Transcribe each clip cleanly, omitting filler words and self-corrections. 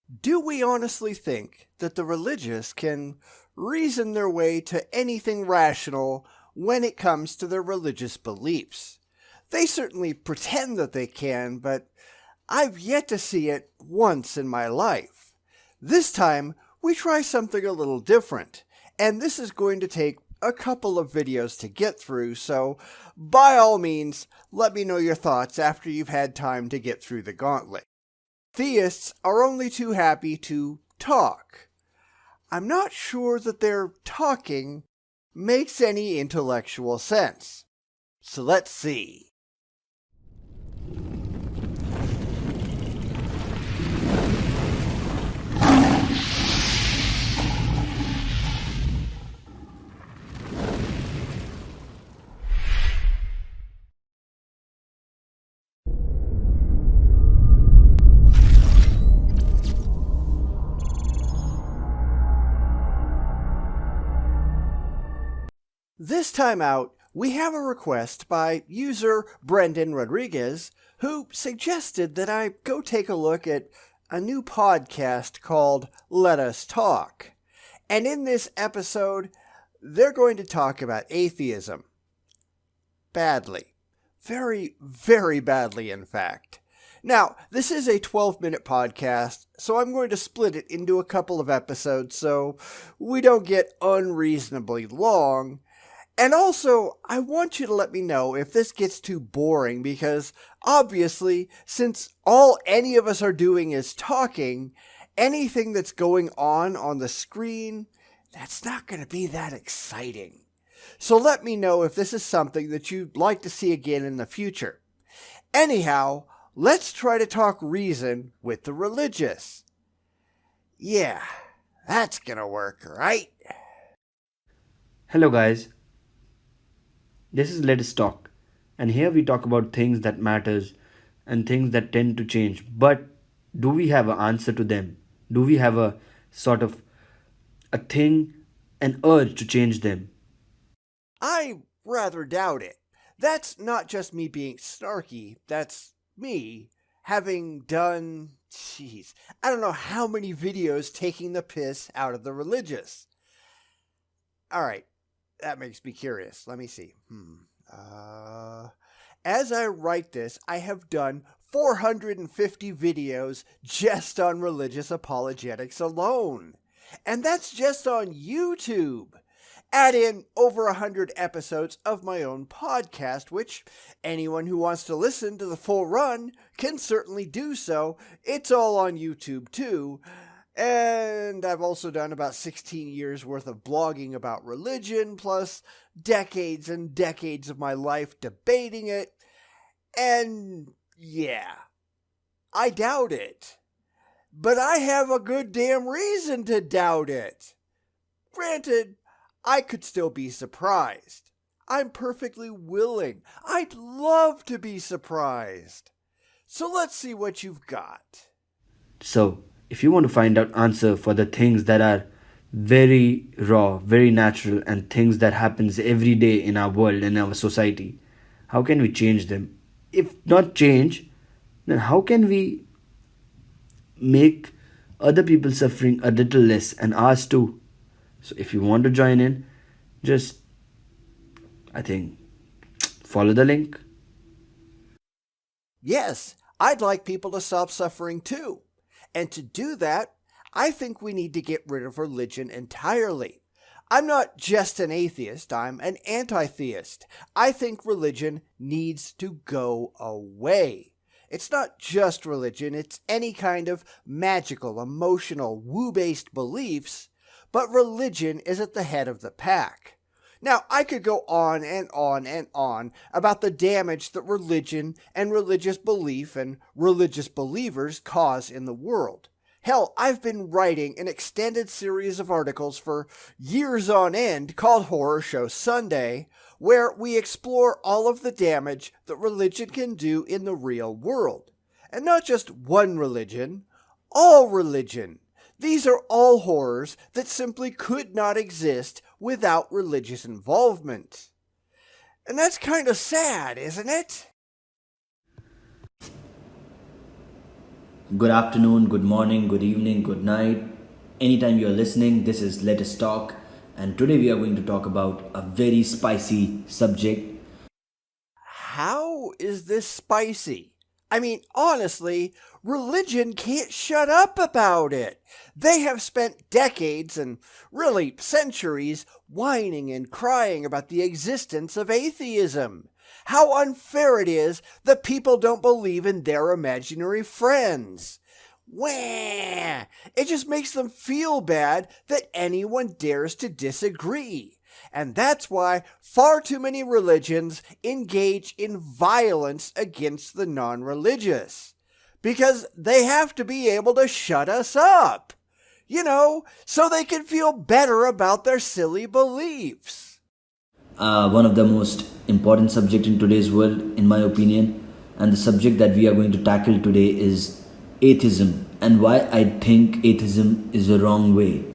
Do we honestly think that the religious can reason their way to anything rational when it comes to their religious beliefs? They certainly pretend that they can, but I've yet to see it once in my life. This time, we try something a little different, and this is going to take a couple of videos to get through, so by all means, let me know your thoughts after you've had time to get through the gauntlet. Theists are only too happy to talk. I'm not sure that their talking makes any intellectual sense. So let's see. This time out, we have a request by user Brendan Rodriguez, who suggested that I go take a look at a new podcast called Let Us Talk. And in this episode, they're going to talk about atheism. Badly. Very, very badly, in fact. Now, this is a 12-minute podcast, so I'm going to split it into a couple of episodes so we don't get unreasonably long. And also, I want you to let me know if this gets too boring because, obviously, since all any of us are doing is talking, anything that's going on the screen, that's not going to be that exciting. So let me know if this is something that you'd like to see again in the future. Anyhow, let's try to talk reason with the religious. Yeah, that's going to work, right? Hello guys, this is Let Us Talk, and here we talk about things that matters and things that tend to change. But do we have an answer to them? Do we have a sort of a thing, an urge to change them? I rather doubt it. That's not just me being snarky, that's me having done, I don't know how many videos taking the piss out of the religious. Alright, that makes me curious. Let me see. As I write this, I have done 450 videos just on religious apologetics alone. And that's just on YouTube. Add in over 100 episodes of my own podcast, which anyone who wants to listen to the full run can certainly do so. It's all on YouTube too. And I've also done about 16 years worth of blogging about religion, plus decades and decades of my life debating it. And yeah, I doubt it. But I have a good damn reason to doubt it. Granted, I could still be surprised. I'm perfectly willing. I'd love to be surprised. So let's see what you've got. So, if you want to find out answer for the things that are very raw, very natural, and things that happens every day in our world and our society, how can we change them? If not change, then how can we make other people suffering a little less and ours too? So if you want to join in, just, I think, follow the link. Yes, I'd like people to stop suffering too. And to do that, I think we need to get rid of religion entirely. I'm not just an atheist, I'm an anti-theist. I think religion needs to go away. It's not just religion, it's any kind of magical, emotional, woo-based beliefs, but religion is at the head of the pack. Now, I could go on and on and on about the damage that religion and religious belief and religious believers cause in the world. Hell, I've been writing an extended series of articles for years on end called Horror Show Sunday, where we explore all of the damage that religion can do in the real world. And not just one religion, all religion. These are all horrors that simply could not exist without religious involvement. And that's kind of sad, isn't it? Good afternoon, good morning, good evening, good night. Anytime you're listening, this is Let Us Talk, and today we are going to talk about a very spicy subject. How is this spicy? I mean, honestly, religion can't shut up about it. They have spent decades and really centuries whining and crying about the existence of atheism. How unfair it is that people don't believe in their imaginary friends. Wah! It just makes them feel bad that anyone dares to disagree. And that's why far too many religions engage in violence against the non religious. Because they have to be able to shut us up. So they can feel better about their silly beliefs. One of the most important subject in today's world, in my opinion, and the subject that we are going to tackle today is atheism and why I think atheism is the wrong way.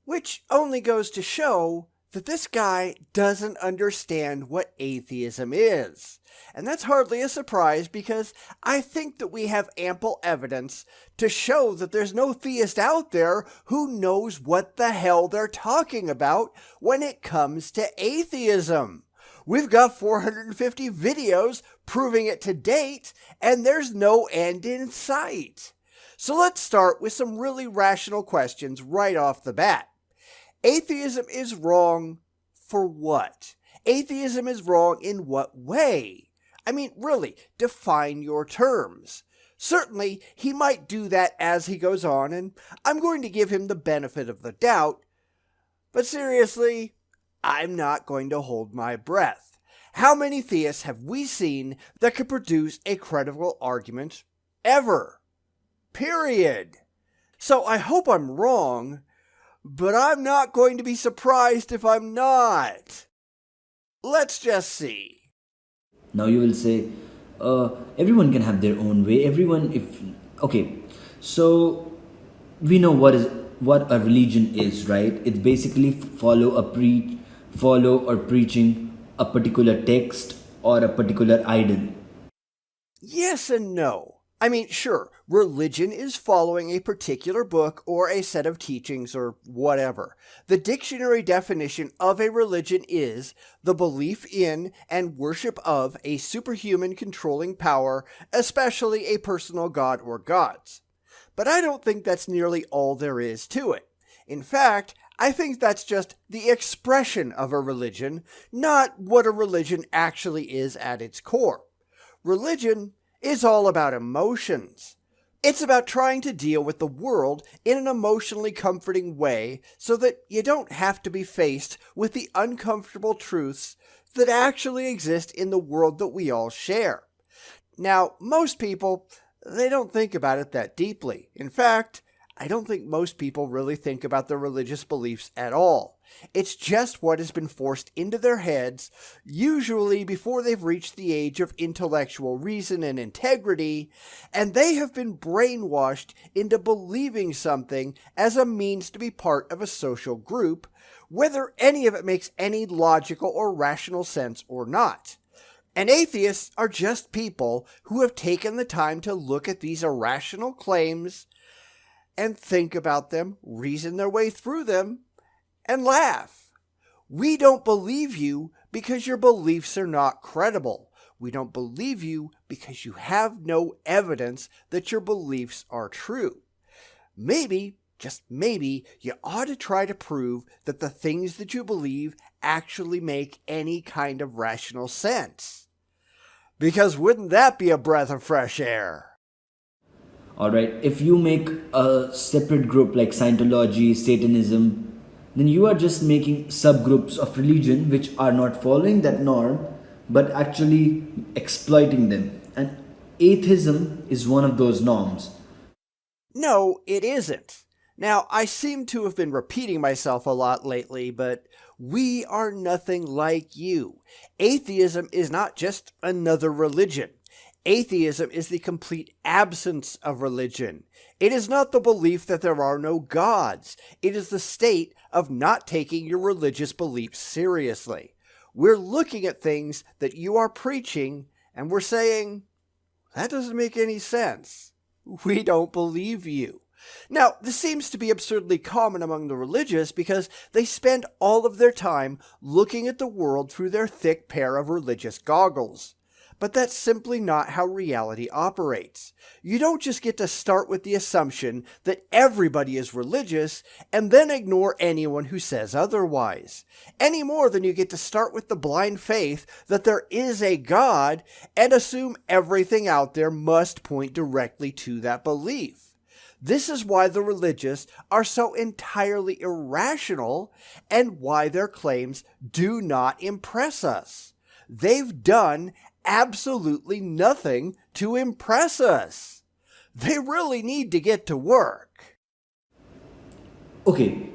Which only goes to show that this guy doesn't understand what atheism is. And that's hardly a surprise because I think that we have ample evidence to show that there's no theist out there who knows what the hell they're talking about when it comes to atheism. We've got 450 videos proving it to date, and there's no end in sight. So let's start with some really rational questions right off the bat. Atheism is wrong for what? Atheism is wrong in what way? I mean, really, define your terms. Certainly, he might do that as he goes on, and I'm going to give him the benefit of the doubt. But seriously, I'm not going to hold my breath. How many theists have we seen that could produce a credible argument ever? Period. So I hope I'm wrong, but I'm not going to be surprised if I'm not. Let's just see. Now you will say, everyone can have their own way. Everyone, if okay, so we know what a religion is, right? It's basically follow or preaching a particular text or a particular idol. Yes and no. I mean, sure, religion is following a particular book or a set of teachings or whatever. The dictionary definition of a religion is the belief in and worship of a superhuman controlling power, especially a personal god or gods. But I don't think that's nearly all there is to it. In fact, I think that's just the expression of a religion, not what a religion actually is at its core. Religion is all about emotions. It's about trying to deal with the world in an emotionally comforting way so that you don't have to be faced with the uncomfortable truths that actually exist in the world that we all share. Now, most people, they don't think about it that deeply. In fact, I don't think most people really think about their religious beliefs at all. It's just what has been forced into their heads, usually before they've reached the age of intellectual reason and integrity, and they have been brainwashed into believing something as a means to be part of a social group, whether any of it makes any logical or rational sense or not. And atheists are just people who have taken the time to look at these irrational claims and think about them, reason their way through them, and laugh. We don't believe you because your beliefs are not credible. We don't believe you because you have no evidence that your beliefs are true. Maybe, just maybe, you ought to try to prove that the things that you believe actually make any kind of rational sense. Because wouldn't that be a breath of fresh air? All right, if you make a separate group like Scientology, Satanism, then you are just making subgroups of religion which are not following that norm but actually exploiting them. And atheism is one of those norms. No, it isn't. Now, I seem to have been repeating myself a lot lately, but we are nothing like you. Atheism is not just another religion. Atheism is the complete absence of religion. It is not the belief that there are no gods. It is the state of not taking your religious beliefs seriously. We're looking at things that you are preaching and we're saying, that doesn't make any sense. We don't believe you. Now, this seems to be absurdly common among the religious because they spend all of their time looking at the world through their thick pair of religious goggles. But that's simply not how reality operates. You don't just get to start with the assumption that everybody is religious and then ignore anyone who says otherwise, any more than you get to start with the blind faith that there is a God and assume everything out there must point directly to that belief. This is why the religious are so entirely irrational and why their claims do not impress us. They've done absolutely nothing to impress us. They really need to get to work. Okay,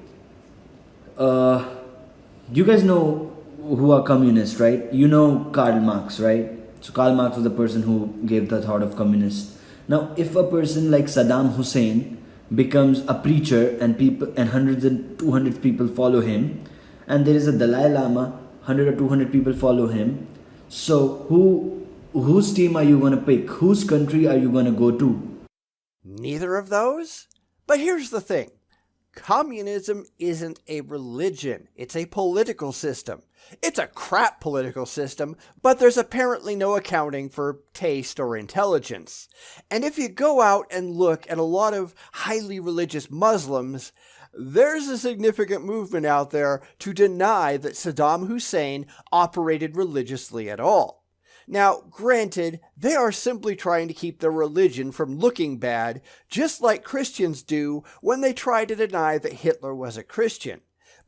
you guys know who are communists, right? You know Karl Marx, right? So Karl Marx was the person who gave the thought of communist. Now, if a person like Saddam Hussein becomes a preacher and people and hundreds and 200 people follow him, and there is a Dalai Lama, 100 or 200 people follow him, so whose team are you going to pick? Whose country are you going to go to? Neither of those? But here's the thing. Communism isn't a religion. It's a political system. It's a crap political system, but there's apparently no accounting for taste or intelligence. And if you go out and look at a lot of highly religious Muslims, there's a significant movement out there to deny that Saddam Hussein operated religiously at all. Now, granted, they are simply trying to keep their religion from looking bad, just like Christians do when they try to deny that Hitler was a Christian.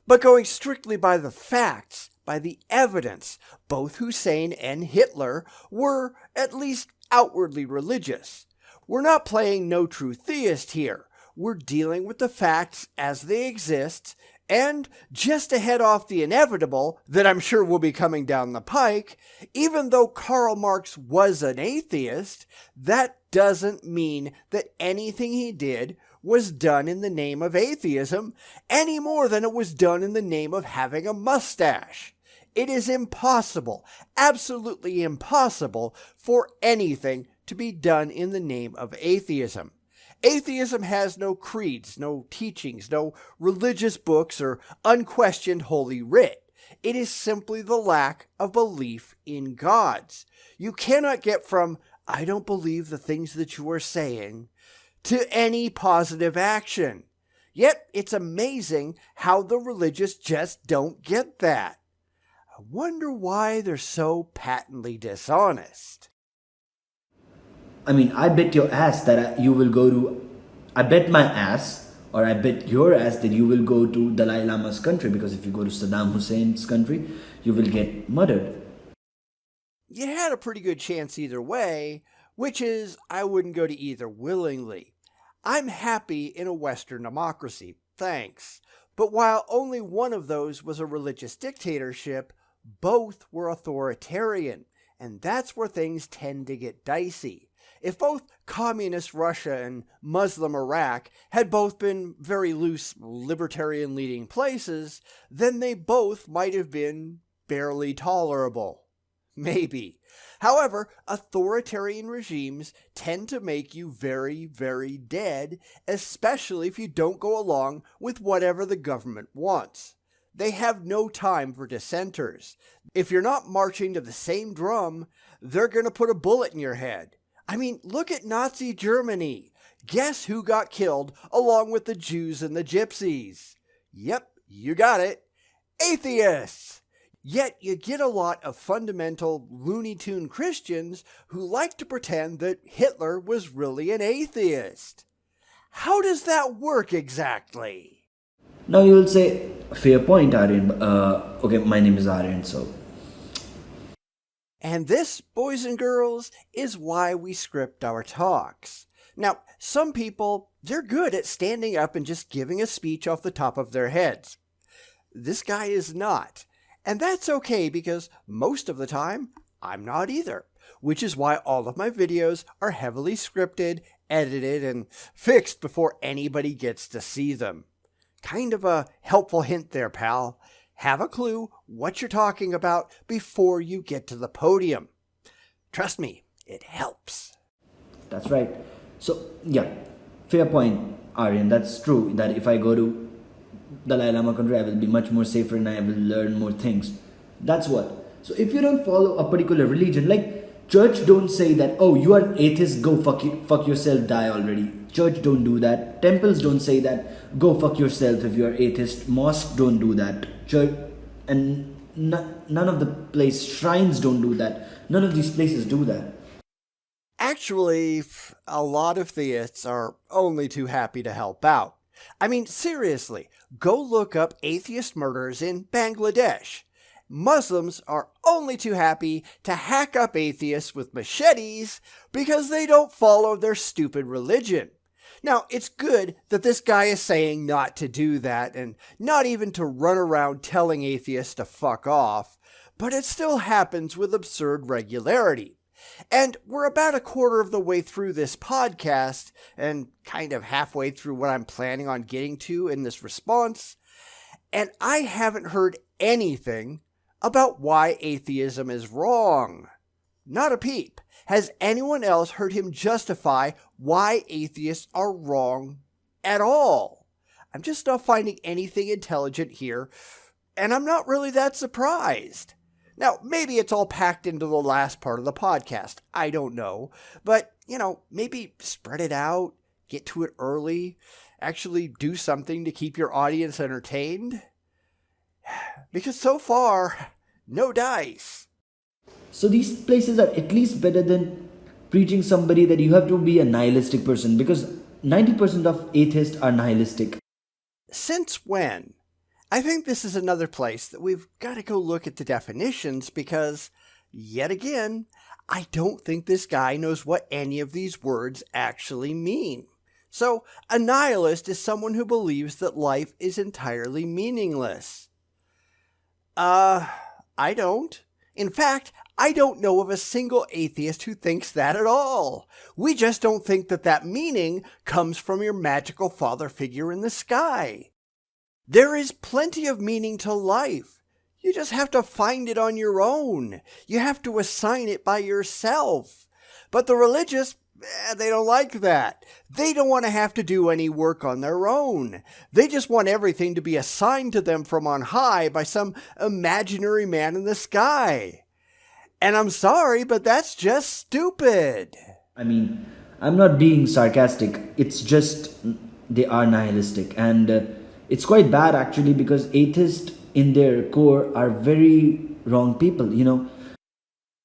But going strictly by the facts, by the evidence, both Hussein and Hitler were at least outwardly religious. We're not playing no true theist here. We're dealing with the facts as they exist, and just to head off the inevitable that I'm sure will be coming down the pike, even though Karl Marx was an atheist, that doesn't mean that anything he did was done in the name of atheism any more than it was done in the name of having a mustache. It is impossible, absolutely impossible, for anything to be done in the name of atheism. Atheism has no creeds, no teachings, no religious books, or unquestioned holy writ. It is simply the lack of belief in gods. You cannot get from, I don't believe the things that you are saying, to any positive action. Yet it's amazing how the religious just don't get that. I wonder why they're so patently dishonest. I mean, I bet your ass that you will go to. I bet my ass, or I bet your ass that you will go to Dalai Lama's country, because if you go to Saddam Hussein's country, you will get murdered. You had a pretty good chance either way, which is I wouldn't go to either willingly. I'm happy in a Western democracy, thanks. But while only one of those was a religious dictatorship, both were authoritarian, and that's where things tend to get dicey. If both communist Russia and Muslim Iraq had both been very loose libertarian leading places, then they both might have been barely tolerable. Maybe. However, authoritarian regimes tend to make you very, very dead, especially if you don't go along with whatever the government wants. They have no time for dissenters. If you're not marching to the same drum, they're going to put a bullet in your head. I mean, look at Nazi Germany. Guess who got killed along with the Jews and the Gypsies? Yep, you got it. Atheists! Yet you get a lot of fundamental Looney Tune Christians who like to pretend that Hitler was really an atheist. How does that work exactly? Now you will say, fair point, Aryan. Okay, my name is Aryan, so. And this, boys and girls, is why we script our talks. Now, some people, they're good at standing up and just giving a speech off the top of their heads. This guy is not. And that's okay because most of the time, I'm not either. Which is why all of my videos are heavily scripted, edited, and fixed before anybody gets to see them. Kind of a helpful hint there, pal. Have a clue what you're talking about before you get to the podium. Trust me, it helps. That's right. So yeah, fair point, Aryan. That's true. That if I go to Dalai Lama country, I will be much more safer and I will learn more things. That's what. So if you don't follow a particular religion, like church don't say that, oh, you are atheist, go fuck yourself, die already. Church don't do that. Temples don't say that, go fuck yourself if you are atheist. Mosques don't do that. Church and none of the shrines don't do that. None of these places do that. Actually, a lot of theists are only too happy to help out. I mean, seriously, go look up atheist murders in Bangladesh. Muslims are only too happy to hack up atheists with machetes because they don't follow their stupid religion. Now, it's good that this guy is saying not to do that and not even to run around telling atheists to fuck off, but it still happens with absurd regularity. And we're about a quarter of the way through this podcast and kind of halfway through what I'm planning on getting to in this response, and I haven't heard anything about why atheism is wrong. Not a peep. Has anyone else heard him justify why atheists are wrong at all? I'm just not finding anything intelligent here, and I'm not really that surprised. Now, maybe it's all packed into the last part of the podcast. I don't know. But, maybe spread it out, get to it early, actually do something to keep your audience entertained. Because so far, no dice. So these places are at least better than preaching somebody that you have to be a nihilistic person, because 90% of atheists are nihilistic. Since when? I think this is another place that we've got to go look at the definitions because, yet again, I don't think this guy knows what any of these words actually mean. So, a nihilist is someone who believes that life is entirely meaningless. I don't. In fact, I don't know of a single atheist who thinks that at all. We just don't think that meaning comes from your magical father figure in the sky. There is plenty of meaning to life. You just have to find it on your own. You have to assign it by yourself. But the religious, they don't like that. They don't want to have to do any work on their own. They just want everything to be assigned to them from on high by some imaginary man in the sky. And I'm sorry, but that's just stupid. I mean, I'm not being sarcastic. It's just they are nihilistic. And it's quite bad actually, because atheists in their core are very wrong people,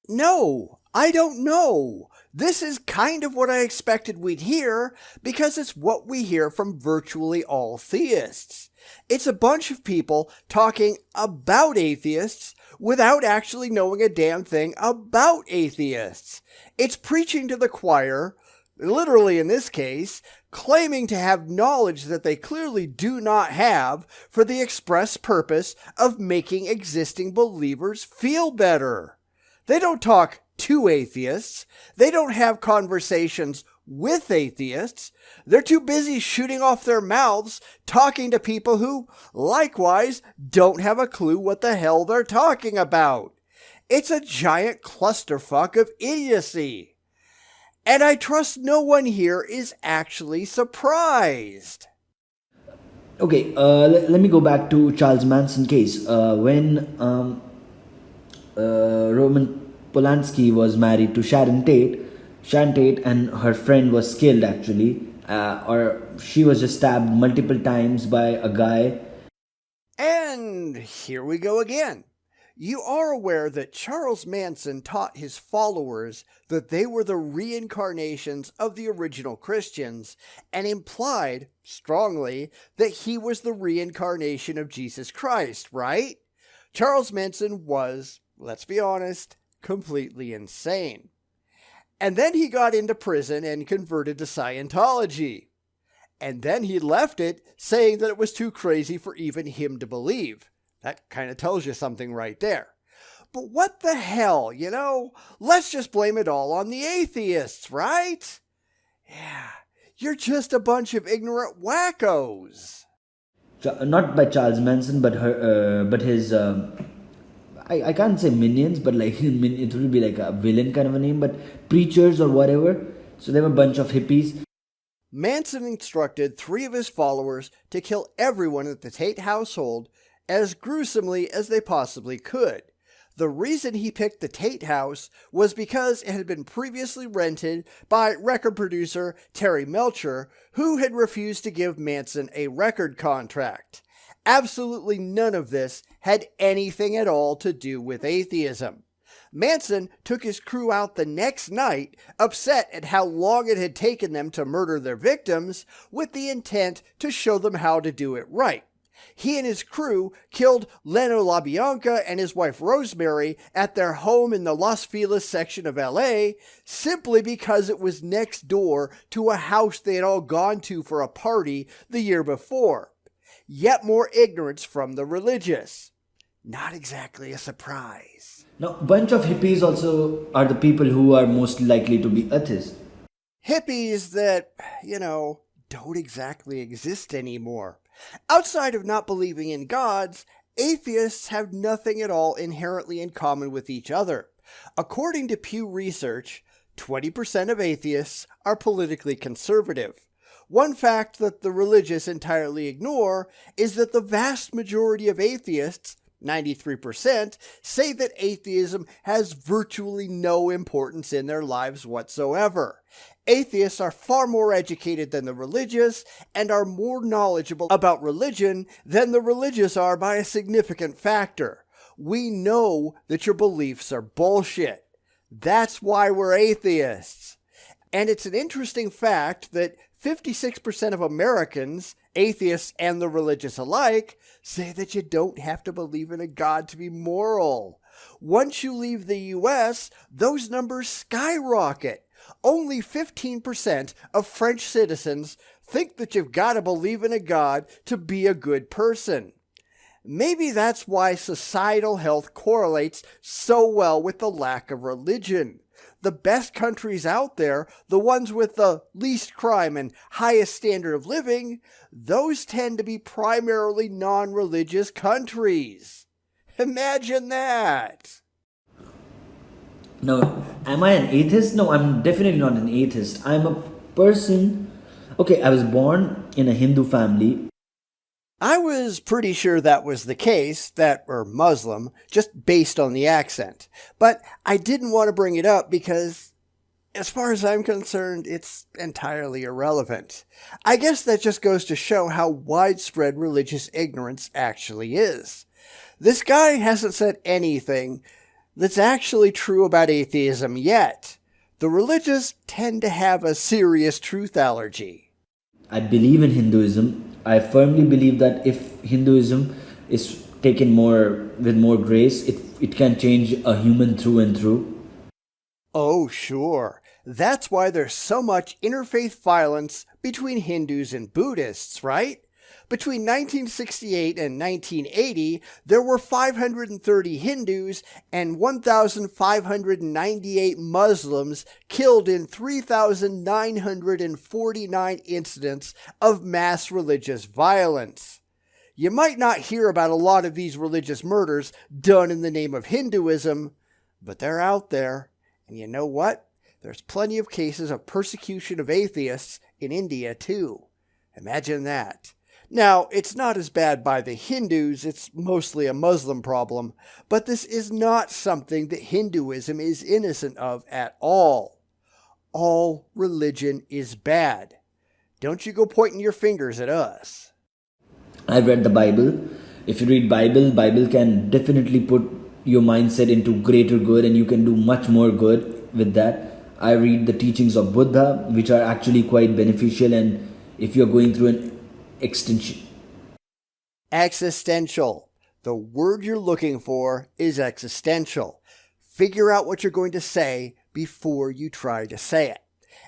No, I don't know. This is kind of what I expected we'd hear because it's what we hear from virtually all theists. It's a bunch of people talking about atheists without actually knowing a damn thing about atheists. It's preaching to the choir, literally in this case, claiming to have knowledge that they clearly do not have for the express purpose of making existing believers feel better. They don't talk to atheists. They don't have conversations with atheists. They're too busy shooting off their mouths talking to people who, likewise, don't have a clue what the hell they're talking about. It's a giant clusterfuck of idiocy. And I trust no one here is actually surprised. Okay, let me go back to Charles Manson case. When Roman Polanski was married to Sharon Tate and her friend was killed actually, or she was just stabbed multiple times by a guy. And here we go again. You are aware that Charles Manson taught his followers that they were the reincarnations of the original Christians and implied, strongly, that he was the reincarnation of Jesus Christ, right? Charles Manson was, let's be honest, completely insane. And then he got into prison and converted to Scientology. And then he left it, saying that it was too crazy for even him to believe. That kind of tells you something right there. But what the hell, Let's just blame it all on the atheists, right? Yeah, you're just a bunch of ignorant wackos. Not by Charles Manson, but his, I can't say minions, but like it will be like a villain kind of a name, but preachers or whatever, So they were a bunch of hippies. Manson instructed 3 of his followers to kill everyone at the Tate household as gruesomely as they possibly could. The reason he picked the Tate house was because it had been previously rented by record producer Terry Melcher, who had refused to give Manson a record contract. Absolutely none of this had anything at all to do with atheism. Manson took his crew out the next night, upset at how long it had taken them to murder their victims, with the intent to show them how to do it right. He and his crew killed Leno LaBianca and his wife Rosemary at their home in the Los Feliz section of LA simply because it was next door to a house they had all gone to for a party the year before. Yet more ignorance from the religious. Not exactly a surprise. Now, bunch of hippies also are the people who are most likely to be atheists. Hippies that, don't exactly exist anymore. Outside of not believing in gods, atheists have nothing at all inherently in common with each other. According to Pew Research, 20% of atheists are politically conservative. One fact that the religious entirely ignore is that the vast majority of atheists, 93%, say that atheism has virtually no importance in their lives whatsoever. Atheists are far more educated than the religious and are more knowledgeable about religion than the religious are by a significant factor. We know that your beliefs are bullshit. That's why we're atheists. And it's an interesting fact that 56% of Americans, atheists and the religious alike, say that you don't have to believe in a God to be moral. Once you leave the US, those numbers skyrocket. Only 15% of French citizens think that you've got to believe in a God to be a good person. Maybe that's why societal health correlates so well with the lack of religion. The best countries out there, the ones with the least crime and highest standard of living, those tend to be primarily non-religious countries. Imagine that! Now, am I an atheist? No, I'm definitely not an atheist. I'm a person. Okay, I was born in a Hindu family. I was pretty sure that was the case, that or Muslim, just based on the accent. But I didn't want to bring it up because, as far as I'm concerned, it's entirely irrelevant. I guess that just goes to show how widespread religious ignorance actually is. This guy hasn't said anything that's actually true about atheism yet. The religious tend to have a serious truth allergy. I believe in Hinduism. I firmly believe that if Hinduism is taken with more grace, it can change a human through and through. Oh, sure. That's why there's so much interfaith violence between Hindus and Buddhists, right? Between 1968 and 1980, there were 530 Hindus and 1,598 Muslims killed in 3,949 incidents of mass religious violence. You might not hear about a lot of these religious murders done in the name of Hinduism, but they're out there. And you know what? There's plenty of cases of persecution of atheists in India, too. Imagine that. Now, it's not as bad by the Hindus, it's mostly a Muslim problem, but this is not something that Hinduism is innocent of at all. All religion is bad. Don't you go pointing your fingers at us. I've read the Bible. If you read Bible can definitely put your mindset into greater good and you can do much more good with that. I read the teachings of Buddha, which are actually quite beneficial, and if you're going through an Existential. The word you're looking for is existential. Figure out what you're going to say before you try to say it.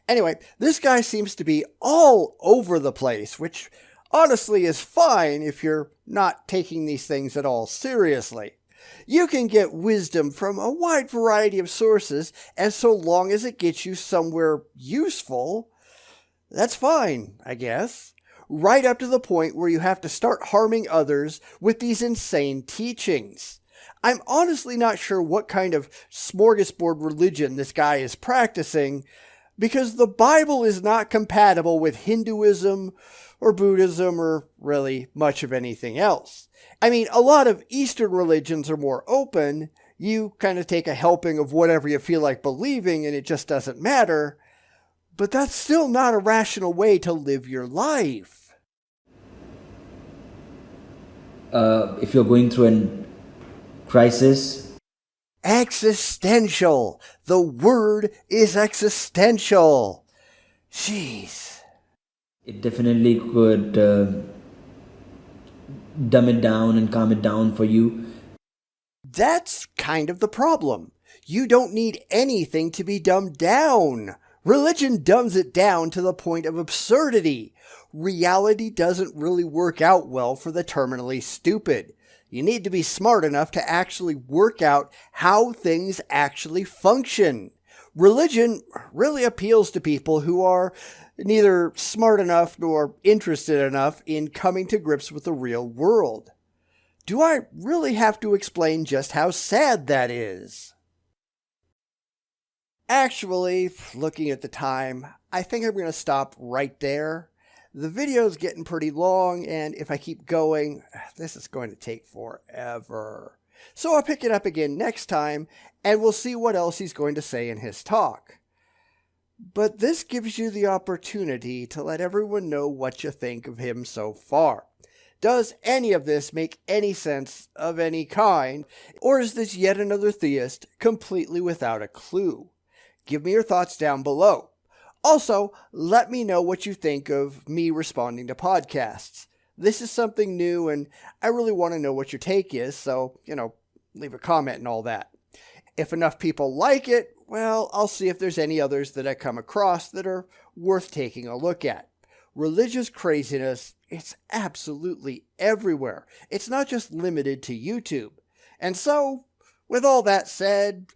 Anyway, this guy seems to be all over the place, which honestly is fine if you're not taking these things at all seriously. You can get wisdom from a wide variety of sources, and so long as it gets you somewhere useful, that's fine, I guess. Right up to the point where you have to start harming others with these insane teachings. I'm honestly not sure what kind of smorgasbord religion this guy is practicing, because the Bible is not compatible with Hinduism or Buddhism or really much of anything else. I mean, a lot of Eastern religions are more open. You kind of take a helping of whatever you feel like believing and it just doesn't matter. But that's still not a rational way to live your life. If you're going through a crisis. Existential. The word is existential. Jeez. It definitely could dumb it down and calm it down for you. That's kind of the problem. You don't need anything to be dumbed down. Religion dumbs it down to the point of absurdity. Reality doesn't really work out well for the terminally stupid. You need to be smart enough to actually work out how things actually function. Religion really appeals to people who are neither smart enough nor interested enough in coming to grips with the real world. Do I really have to explain just how sad that is? Actually, looking at the time, I think I'm going to stop right there. The video's getting pretty long, and if I keep going, this is going to take forever. So I'll pick it up again next time, and we'll see what else he's going to say in his talk. But this gives you the opportunity to let everyone know what you think of him so far. Does any of this make any sense of any kind, or is this yet another theist completely without a clue? Give me your thoughts down below. Also, let me know what you think of me responding to podcasts. This is something new, and I really want to know what your take is, so, leave a comment and all that. If enough people like it, well, I'll see if there's any others that I come across that are worth taking a look at. Religious craziness, it's absolutely everywhere. It's not just limited to YouTube. And so, with all that said,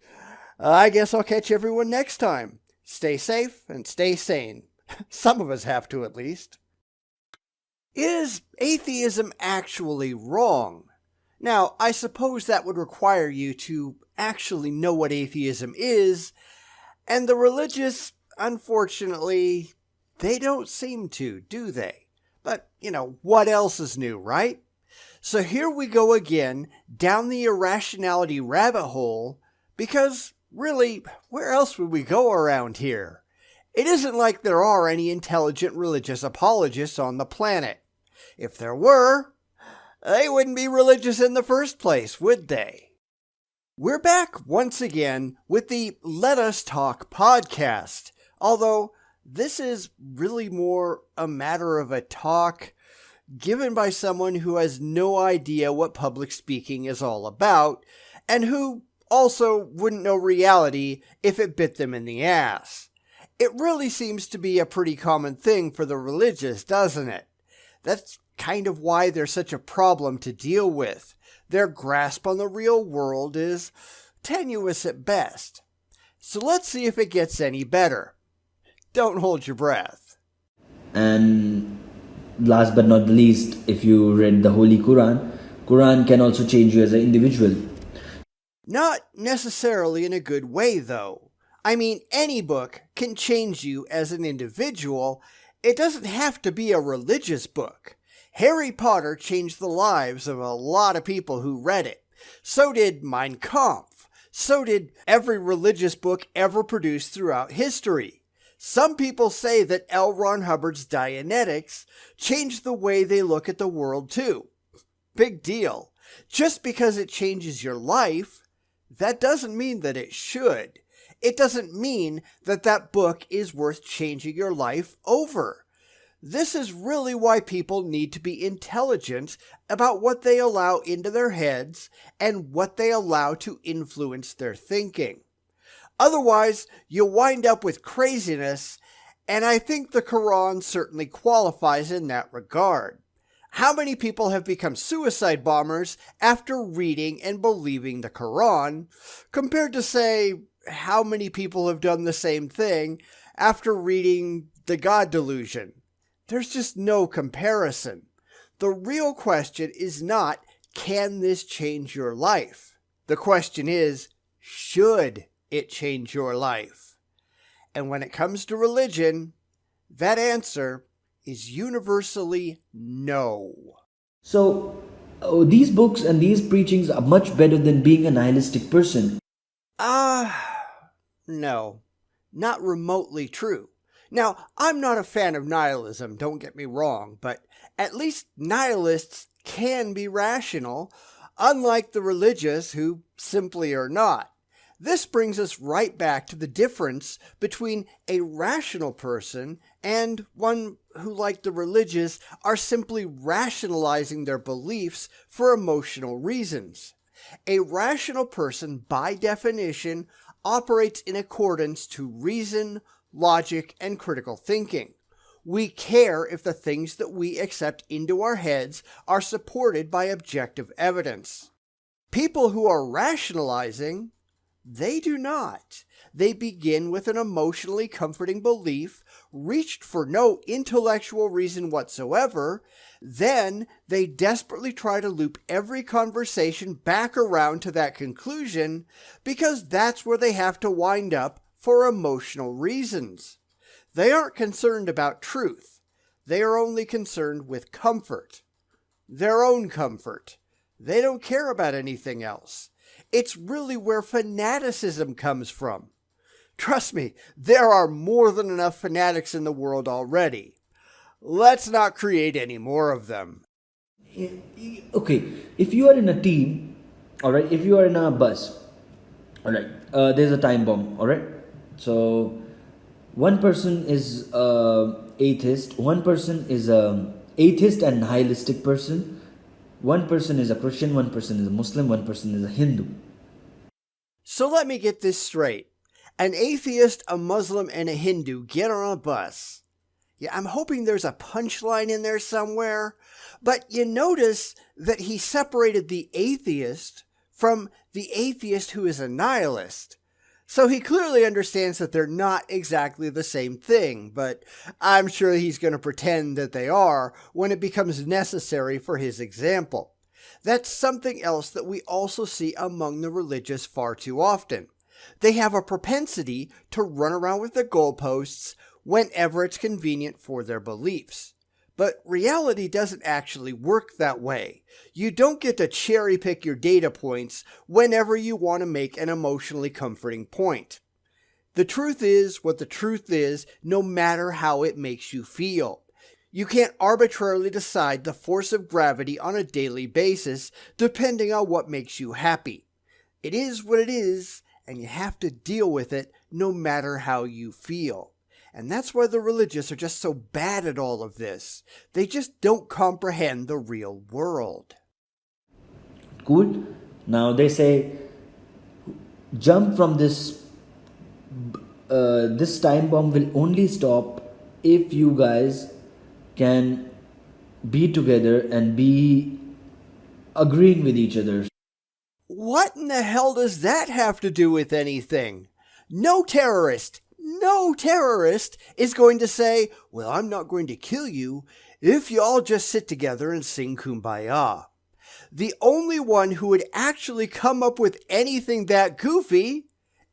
I guess I'll catch everyone next time. Stay safe and stay sane. Some of us have to, at least. Is atheism actually wrong? Now, I suppose that would require you to actually know what atheism is, and the religious, unfortunately, they don't seem to, do they? But, what else is new, right? So here we go again, down the irrationality rabbit hole, because really, where else would we go around here? It isn't like there are any intelligent religious apologists on the planet. If there were, they wouldn't be religious in the first place, would they? We're back once again with the Let Us Talk podcast, although this is really more a matter of a talk given by someone who has no idea what public speaking is all about, and who also wouldn't know reality if it bit them in the ass. It really seems to be a pretty common thing for the religious, doesn't it? That's kind of why they're such a problem to deal with. Their grasp on the real world is tenuous at best. So let's see if it gets any better. Don't hold your breath. And last but not the least, if you read the Holy Quran can also change you as an individual. Not necessarily in a good way, though. I mean, any book can change you as an individual. It doesn't have to be a religious book. Harry Potter changed the lives of a lot of people who read it. So did Mein Kampf. So did every religious book ever produced throughout history. Some people say that L. Ron Hubbard's Dianetics changed the way they look at the world, too. Big deal. Just because it changes your life, that doesn't mean that it should. It doesn't mean that that book is worth changing your life over. This is really why people need to be intelligent about what they allow into their heads and what they allow to influence their thinking. Otherwise, you'll wind up with craziness, and I think the Quran certainly qualifies in that regard. How many people have become suicide bombers after reading and believing the Quran, compared to, say, how many people have done the same thing after reading The God Delusion? There's just no comparison. The real question is not, can this change your life? The question is, should it change your life? And when it comes to religion, that answer is universally no. So, these books and these preachings are much better than being a nihilistic person. No, not remotely true. Now, I'm not a fan of nihilism, don't get me wrong, but at least nihilists can be rational, unlike the religious who simply are not. This brings us right back to the difference between a rational person and one who, like the religious, are simply rationalizing their beliefs for emotional reasons. A rational person, by definition, operates in accordance to reason, logic, and critical thinking. We care if the things that we accept into our heads are supported by objective evidence. People who are rationalizing, they do not. They begin with an emotionally comforting belief, reached for no intellectual reason whatsoever. Then they desperately try to loop every conversation back around to that conclusion because that's where they have to wind up for emotional reasons. They aren't concerned about truth. They are only concerned with comfort. Their own comfort. They don't care about anything else. It's really where fanaticism comes from. Trust me, there are more than enough fanatics in the world already. Let's not create any more of them. Okay, if you are in a team, all right, if you are in a bus, all right, there's a time bomb, all right. So one person is atheist, one person is a atheist and nihilistic person, one person is a Christian, one person is a Muslim, one person is a Hindu. So let me get this straight. An atheist, a Muslim, and a Hindu get on a bus. Yeah, I'm hoping there's a punchline in there somewhere, but you notice that he separated the atheist from the atheist who is a nihilist. So he clearly understands that they're not exactly the same thing, but I'm sure he's going to pretend that they are when it becomes necessary for his example. That's something else that we also see among the religious far too often. They have a propensity to run around with the goalposts whenever it's convenient for their beliefs. But reality doesn't actually work that way. You don't get to cherry pick your data points whenever you want to make an emotionally comforting point. The truth is what the truth is, no matter how it makes you feel. You can't arbitrarily decide the force of gravity on a daily basis depending on what makes you happy. It is what it is, and you have to deal with it no matter how you feel. And that's why the religious are just so bad at all of this. They just don't comprehend the real world. Cool. Now they say, jump from this. This time bomb will only stop if you guys can be together and be agreeing with each other. What in the hell does that have to do with anything? No terrorist is going to say, well, I'm not going to kill you if you all just sit together and sing Kumbaya. The only one who would actually come up with anything that goofy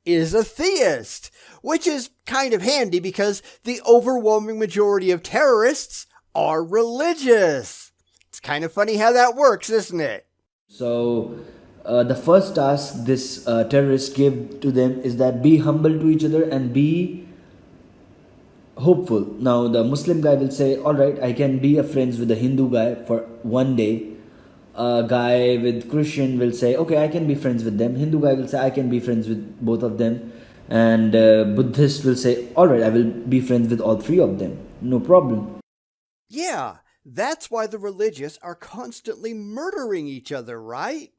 is a theist, which is kind of handy because the overwhelming majority of terrorists are religious. It's kind of funny how that works, isn't it? So, the first task this terrorist gave to them is that be humble to each other and be hopeful. Now, the Muslim guy will say, all right, I can be a friends with the Hindu guy for one day. A guy with Christian will say, okay, I can be friends with them. Hindu guy will say, I can be friends with both of them. And Buddhist will say, all right, I will be friends with all three of them. No problem. Yeah, that's why the religious are constantly murdering each other, right?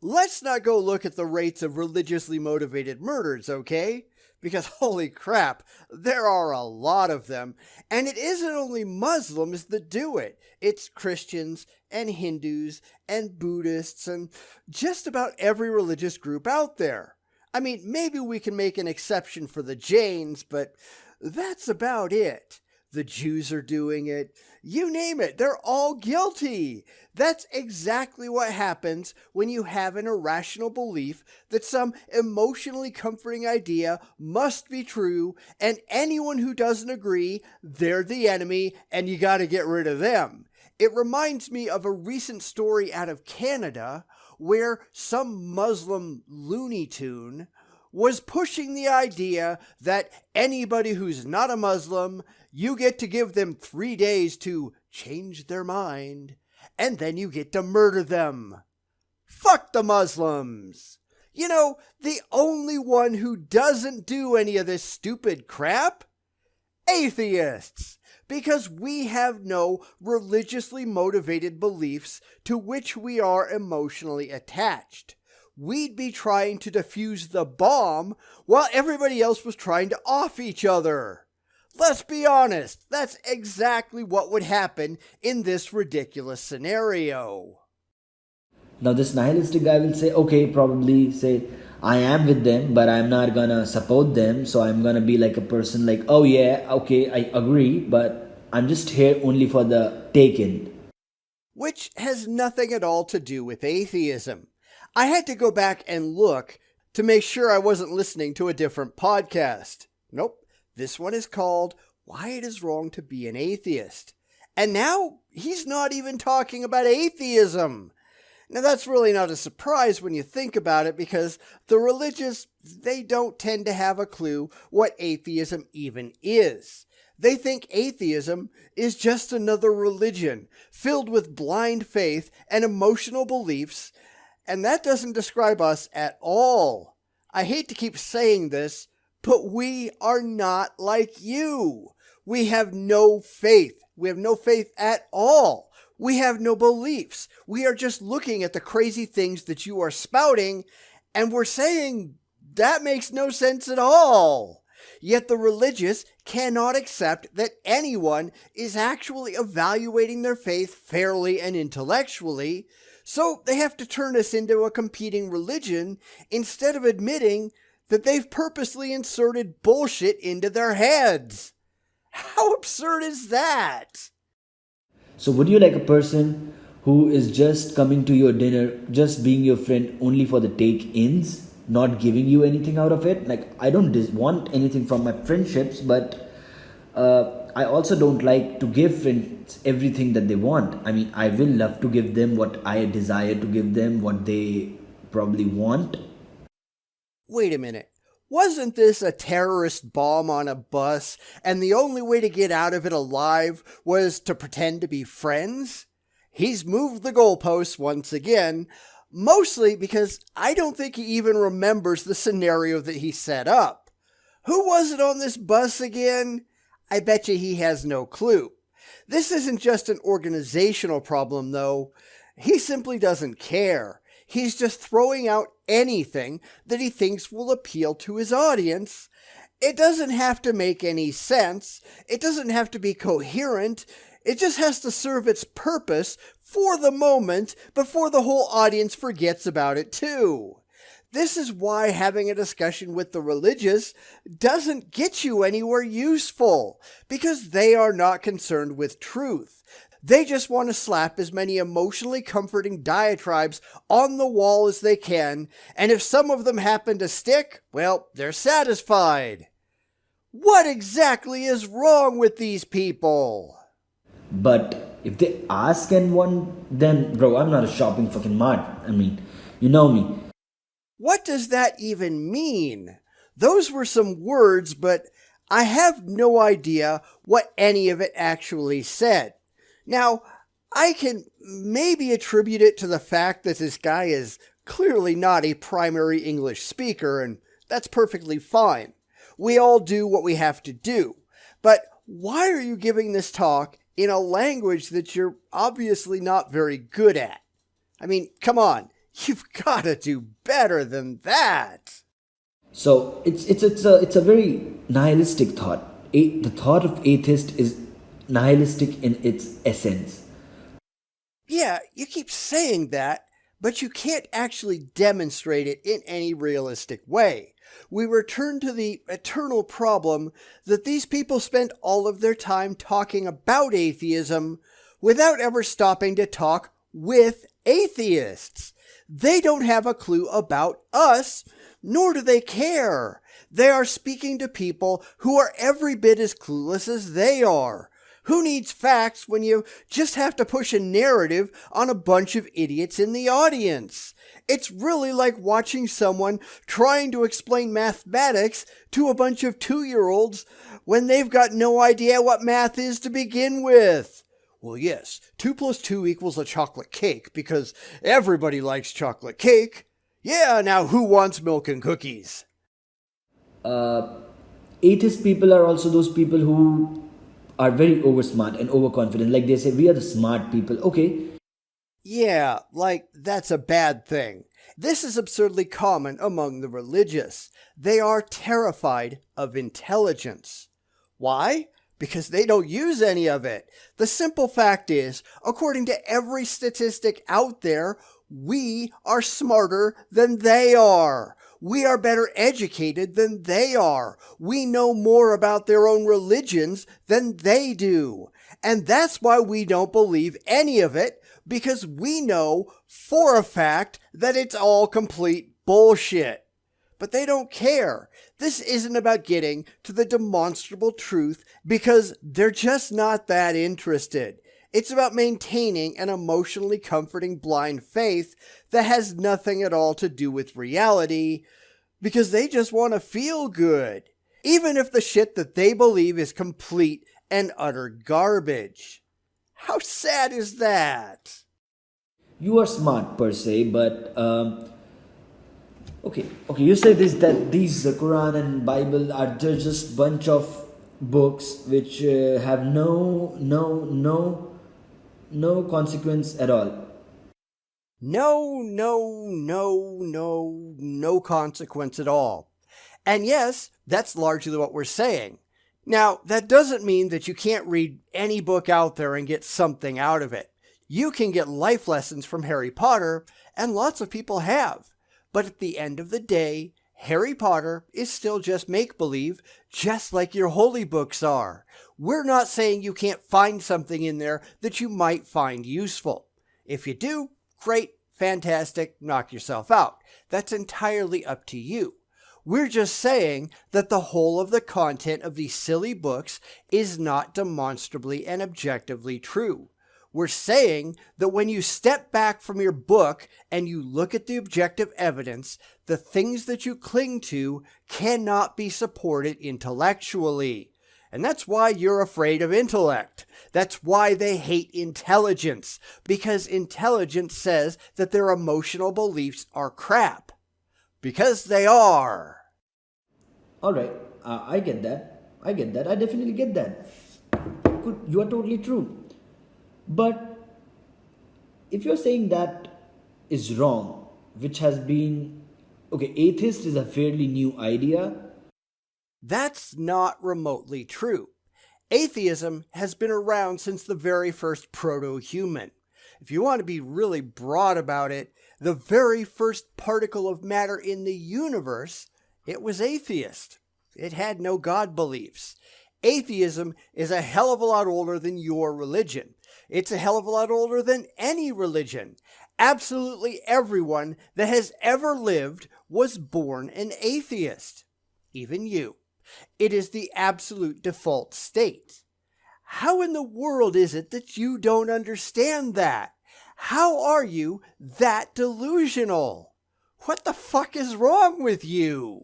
Let's not go look at the rates of religiously motivated murders, okay? Because holy crap, there are a lot of them. And it isn't only Muslims that do it. It's Christians and Hindus and Buddhists and just about every religious group out there. I mean, maybe we can make an exception for the Jains, but that's about it. The Jews are doing it. You name it, they're all guilty. That's exactly what happens when you have an irrational belief that some emotionally comforting idea must be true, and anyone who doesn't agree, they're the enemy, and you gotta get rid of them. It reminds me of a recent story out of Canada where some Muslim Looney Tune was pushing the idea that anybody who's not a Muslim, you get to give them 3 days to change their mind, and then you get to murder them. Fuck the Muslims! You know, the only one who doesn't do any of this stupid crap? Atheists! Because we have no religiously motivated beliefs to which we are emotionally attached. We'd be trying to defuse the bomb while everybody else was trying to off each other. Let's be honest, that's exactly what would happen in this ridiculous scenario. Now this nihilistic guy will say, okay, probably say, I am with them, but I'm not gonna support them, so I'm gonna be like a person like, oh yeah, okay, I agree, but I'm just here only for the take-in. Which has nothing at all to do with atheism. I had to go back and look to make sure I wasn't listening to a different podcast. Nope, this one is called Why It Is Wrong to Be an Atheist. And now he's not even talking about atheism. Now that's really not a surprise when you think about it, because the religious, they don't tend to have a clue what atheism even is. They think atheism is just another religion filled with blind faith and emotional beliefs, and that doesn't describe us at all. I hate to keep saying this, but we are not like you. We have no faith. We have no faith at all. We have no beliefs. We are just looking at the crazy things that you are spouting, and we're saying that makes no sense at all. Yet the religious cannot accept that anyone is actually evaluating their faith fairly and intellectually, so they have to turn us into a competing religion instead of admitting that they've purposely inserted bullshit into their heads. How absurd is that? So would you like a person who is just coming to your dinner, just being your friend only for the take-ins, not giving you anything out of it? Like, I don't want anything from my friendships, but I also don't like to give friends everything that they want. I mean, I will love to give them what I desire to give them, what they probably want. Wait a minute. Wasn't this a terrorist bomb on a bus, and the only way to get out of it alive was to pretend to be friends? He's moved the goalposts once again, mostly because I don't think he even remembers the scenario that he set up. Who was it on this bus again? I bet you he has no clue. This isn't just an organizational problem, though. He simply doesn't care. He's just throwing out anything that he thinks will appeal to his audience. It doesn't have to make any sense. It doesn't have to be coherent. It just has to serve its purpose for the moment before the whole audience forgets about it too. This is why having a discussion with the religious doesn't get you anywhere useful, because they are not concerned with truth. They just want to slap as many emotionally comforting diatribes on the wall as they can, and if some of them happen to stick, well, they're satisfied. What exactly is wrong with these people? But if they ask and want, then bro, I'm not a shopping fucking mart. I mean, you know me. What does that even mean? Those were some words, but I have no idea what any of it actually said. Now, I can maybe attribute it to the fact that this guy is clearly not a primary English speaker, and that's perfectly fine. We all do what we have to do. But why are you giving this talk in a language that you're obviously not very good at? I mean, come on, you've got to do better than that. So it's a very nihilistic thought. The thought of atheist is nihilistic in its essence. Yeah, you keep saying that, but you can't actually demonstrate it in any realistic way. We return to the eternal problem that these people spend all of their time talking about atheism without ever stopping to talk with atheists. They don't have a clue about us, nor do they care. They are speaking to people who are every bit as clueless as they are. Who needs facts when you just have to push a narrative on a bunch of idiots in the audience? It's really like watching someone trying to explain mathematics to a bunch of 2-year-olds when they've got no idea what math is to begin with. Well, yes, 2 plus 2 equals a chocolate cake because everybody likes chocolate cake. Yeah, now who wants milk and cookies? Atheist people are also those people who are very oversmart and overconfident. Like they say, we are the smart people. Okay. Yeah, like that's a bad thing. This is absurdly common among the religious. They are terrified of intelligence. Why? Because they don't use any of it. The simple fact is, according to every statistic out there, we are smarter than they are. We are better educated than they are. We know more about their own religions than they do. And that's why we don't believe any of it, because we know for a fact that it's all complete bullshit. But they don't care. This isn't about getting to the demonstrable truth because they're just not that interested. It's about maintaining an emotionally comforting blind faith that has nothing at all to do with reality because they just want to feel good, even if the shit that they believe is complete and utter garbage. How sad is that? You are smart per se, but okay. You say this that these Quran and Bible are just bunch of books which have no consequence at all. No consequence at all. And yes, that's largely what we're saying. Now, that doesn't mean that you can't read any book out there and get something out of it. You can get life lessons from Harry Potter, and lots of people have. But at the end of the day, Harry Potter is still just make-believe, just like your holy books are. We're not saying you can't find something in there that you might find useful. If you do, great, fantastic, knock yourself out. That's entirely up to you. We're just saying that the whole of the content of these silly books is not demonstrably and objectively true. We're saying that when you step back from your book and you look at the objective evidence, the things that you cling to cannot be supported intellectually. And that's why you're afraid of intellect. That's why they hate intelligence, because intelligence says that their emotional beliefs are crap. Because they are. Alright, I get that. I definitely get that. Good, you are totally true. But if you're saying that is wrong, which has been... Okay, atheist is a fairly new idea. That's not remotely true. Atheism has been around since the very first proto-human. If you want to be really broad about it, the very first particle of matter in the universe, it was atheist. It had no God beliefs. Atheism is a hell of a lot older than your religion. It's a hell of a lot older than any religion. Absolutely everyone that has ever lived was born an atheist. Even you. It is the absolute default state. How in the world is it that you don't understand that? How are you that delusional? What the fuck is wrong with you?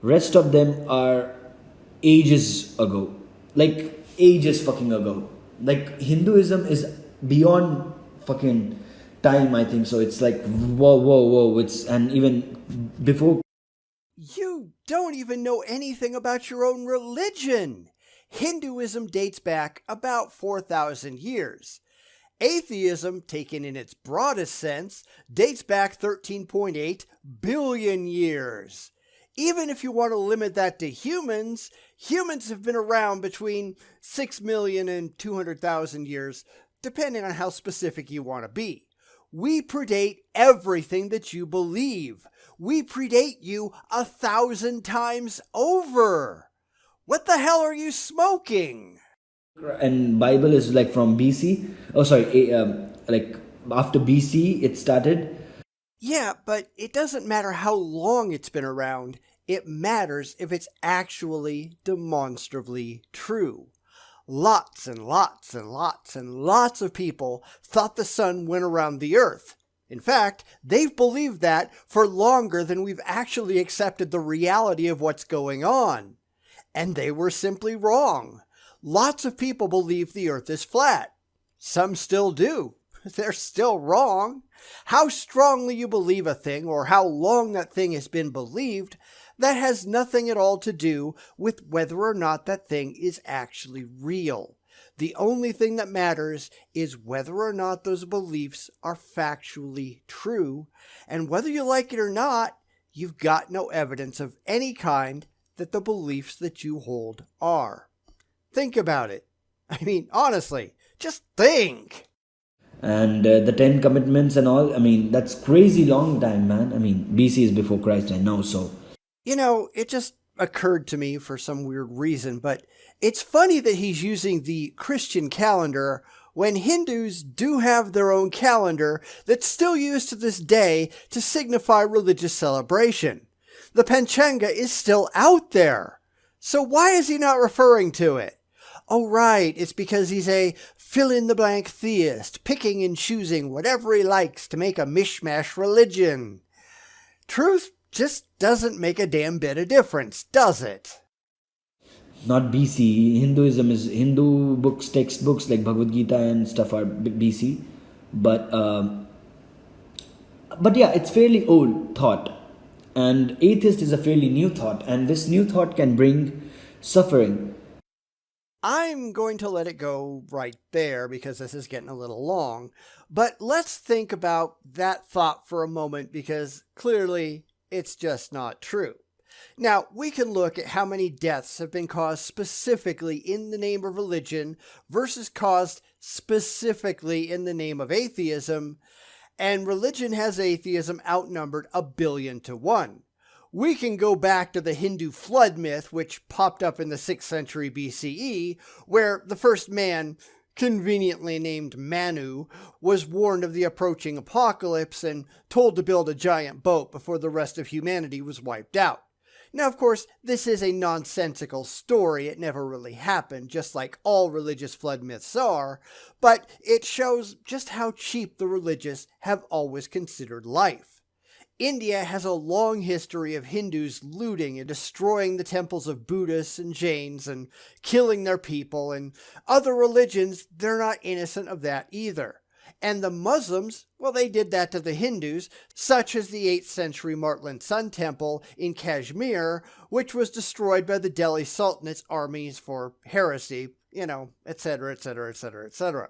Rest of them are ages ago. Like ages fucking ago. Like Hinduism is beyond fucking time, I think so. It's like whoa. It's and even before. You don't even know anything about your own religion. Hinduism dates back about 4,000 years. Atheism, taken in its broadest sense, dates back 13.8 billion years. Even if you want to limit that to humans, humans have been around between 6 million and 200,000 years, depending on how specific you want to be. We predate everything that you believe. We predate you 1,000 times over. What the hell are you smoking? And Bible is like from BC. Oh, sorry, like after BC it started. Yeah, but it doesn't matter how long it's been around. It matters if it's actually demonstrably true. Lots and lots and lots and lots of people thought the sun went around the earth. In fact, they've believed that for longer than we've actually accepted the reality of what's going on. And they were simply wrong. Lots of people believe the earth is flat. Some still do. They're still wrong. How strongly you believe a thing or how long that thing has been believed, that has nothing at all to do with whether or not that thing is actually real. The only thing that matters is whether or not those beliefs are factually true, and whether you like it or not, you've got no evidence of any kind that the beliefs that you hold are. Think about it. I mean, honestly, just think. And the 10 commitments and all, I mean, that's crazy long time, man. I mean, BC is before Christ, I know, so. You know, it just occurred to me for some weird reason, but it's funny that he's using the Christian calendar when Hindus do have their own calendar that's still used to this day to signify religious celebration. The Panchanga is still out there. So why is he not referring to it? Oh, right, it's because he's a fill-in-the-blank theist, picking and choosing whatever he likes to make a mishmash religion. Truth just doesn't make a damn bit of difference, does it? Not BC. Hinduism is Hindu books, textbooks like Bhagavad Gita and stuff are BC. But yeah, it's fairly old thought. And atheist is a fairly new thought. And this new thought can bring suffering. I'm going to let it go right there because this is getting a little long. But let's think about that thought for a moment because clearly it's just not true. Now, we can look at how many deaths have been caused specifically in the name of religion versus caused specifically in the name of atheism, and religion has atheism outnumbered 1,000,000,000 to 1. We can go back to the Hindu flood myth, which popped up in the 6th century BCE, where the first man, conveniently named Manu, was warned of the approaching apocalypse and told to build a giant boat before the rest of humanity was wiped out. Now, of course, this is a nonsensical story. It never really happened, just like all religious flood myths are, but it shows just how cheap the religious have always considered life. India has a long history of Hindus looting and destroying the temples of Buddhists and Jains and killing their people, and other religions, they're not innocent of that either. And the Muslims, well, they did that to the Hindus, such as the 8th century Martland Sun Temple in Kashmir, which was destroyed by the Delhi Sultanate's armies for heresy, etc., etc., etc., etc.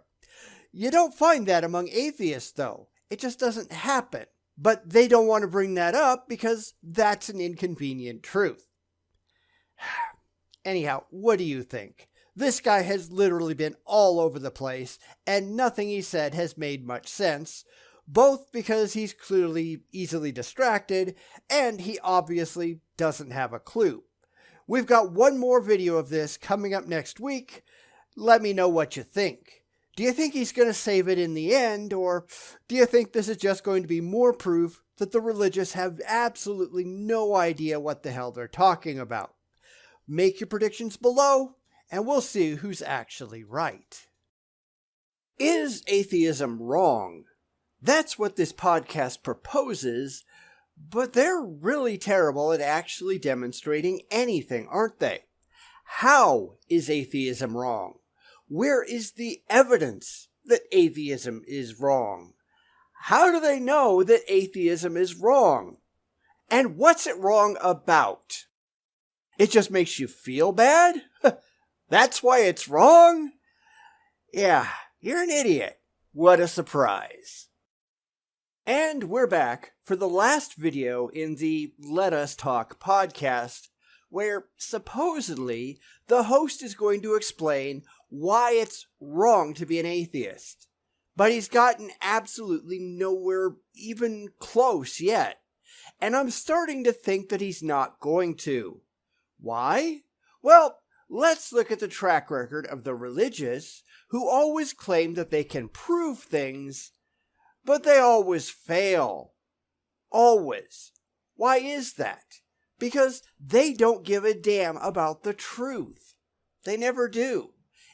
You don't find that among atheists, though. It just doesn't happen. But they don't want to bring that up because that's an inconvenient truth. Anyhow, what do you think? This guy has literally been all over the place, and nothing he said has made much sense, both because he's clearly easily distracted, and he obviously doesn't have a clue. We've got one more video of this coming up next week. Let me know what you think. Do you think he's going to save it in the end, or do you think this is just going to be more proof that the religious have absolutely no idea what the hell they're talking about? Make your predictions below, and we'll see who's actually right. Is atheism wrong? That's what this podcast proposes, but they're really terrible at actually demonstrating anything, aren't they? How is atheism wrong? Where is the evidence that atheism is wrong? How do they know that atheism is wrong? And what's it wrong about? It just makes you feel bad? That's why it's wrong? Yeah, you're an idiot. What a surprise. And we're back for the last video in the Let Us Talk podcast, where supposedly the host is going to explain why it's wrong to be an atheist. but he's gotten absolutely nowhere even close yet. And I'm starting to think that he's not going to. Why? Well, let's look at the track record of the religious who always claim that they can prove things, but they always fail. Always. Why is that? Because they don't give a damn about the truth. They never do.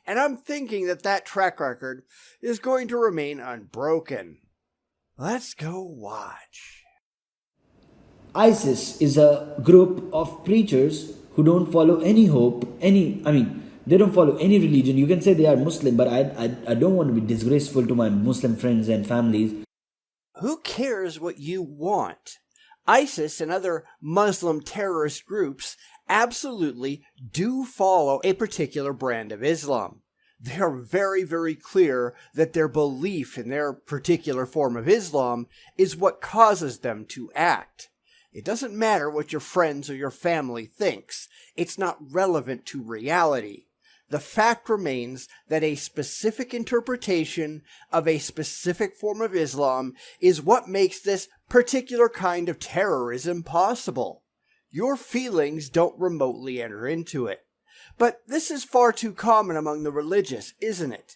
And I'm thinking that that track record is going to remain unbroken. Let's go watch. ISIS is a group of preachers who don't follow any hope, they don't follow any religion. You can say they are Muslim, but I don't want to be disgraceful to my Muslim friends and families. Who cares what you want? ISIS and other Muslim terrorist groups absolutely do follow a particular brand of Islam. They are very, very clear that their belief in their particular form of Islam is what causes them to act. It doesn't matter what your friends or your family thinks. It's not relevant to reality. The fact remains that a specific interpretation of a specific form of Islam is what makes this particular kind of terrorism possible. Your feelings don't remotely enter into it. But this is far too common among the religious, isn't it?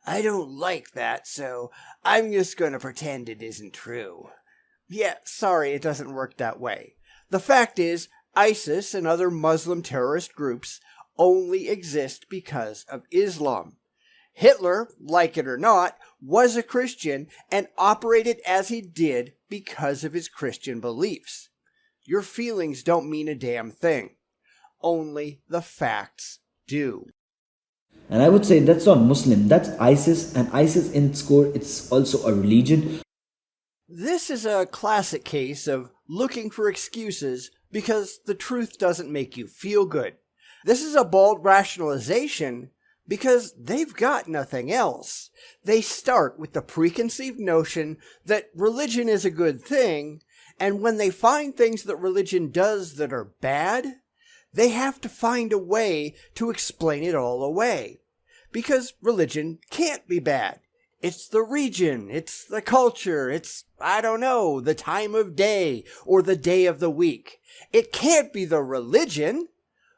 I don't like that, so I'm just going to pretend it isn't true. Yeah, sorry, it doesn't work that way. The fact is, ISIS and other Muslim terrorist groups only exist because of Islam. Hitler, like it or not, was a Christian and operated as he did because of his Christian beliefs. Your feelings don't mean a damn thing. Only the facts do. And I would say that's not Muslim, that's ISIS, and ISIS in its core, it's also a religion. This is a classic case of looking for excuses because the truth doesn't make you feel good. This is a bald rationalization because they've got nothing else. They start with the preconceived notion that religion is a good thing, and when they find things that religion does that are bad, they have to find a way to explain it all away. Because religion can't be bad. It's the region, it's the culture, it's, the time of day or the day of the week. It can't be the religion.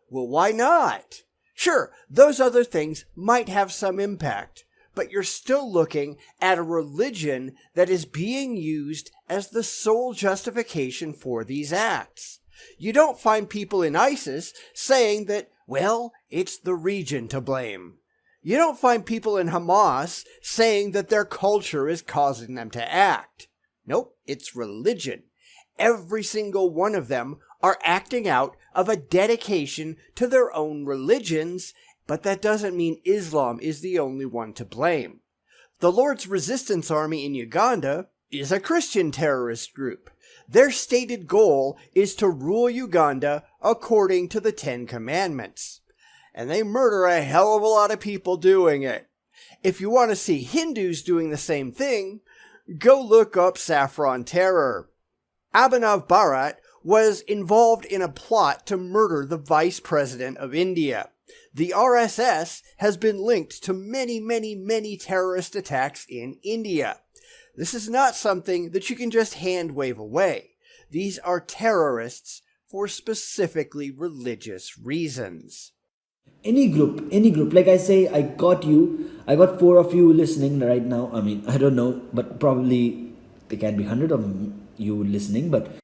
Well, why not? Sure, those other things might have some impact, but you're still looking at a religion that is being used as the sole justification for these acts. You don't find people in ISIS saying that, well, it's the region to blame. You don't find people in Hamas saying that their culture is causing them to act. Nope, it's religion. Every single one of them are acting out of a dedication to their own religions, but that doesn't mean Islam is the only one to blame. The Lord's Resistance Army in Uganda is a Christian terrorist group. Their stated goal is to rule Uganda according to the Ten Commandments. And they murder a hell of a lot of people doing it. If you want to see Hindus doing the same thing, go look up Saffron Terror. Abhinav Bharat was involved in a plot to murder the Vice President of India. The RSS has been linked to many, many, many terrorist attacks in India. This is not something that you can just hand wave away. These are terrorists for specifically religious reasons. Any group, like I say, I got 4 of you listening right now. I don't know, but probably there can be 100 of you listening, but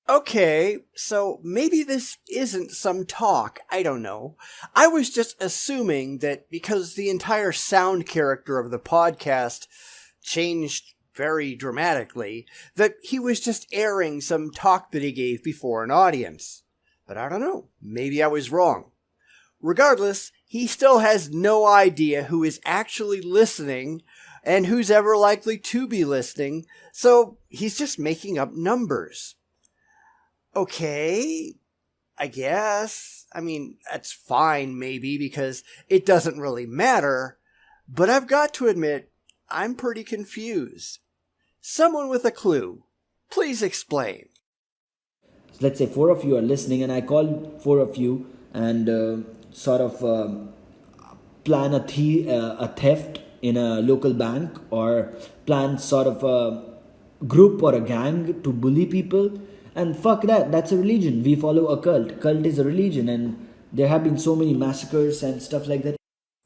okay, so maybe this isn't some talk, I don't know. I was just assuming that because the entire sound character of the podcast changed very dramatically, that he was just airing some talk that he gave before an audience. But I don't know, maybe I was wrong. Regardless, he still has no idea who is actually listening and who's ever likely to be listening, so he's just making up numbers. Okay, I guess. That's fine maybe because it doesn't really matter, but I've got to admit, I'm pretty confused. Someone with a clue, please explain. let's say 4 of you are listening, and I call 4 of you and plan a theft in a local bank or plan sort of a group or a gang to bully people. And fuck that, that's a religion. We follow a cult is a religion, and there have been so many massacres and stuff like that.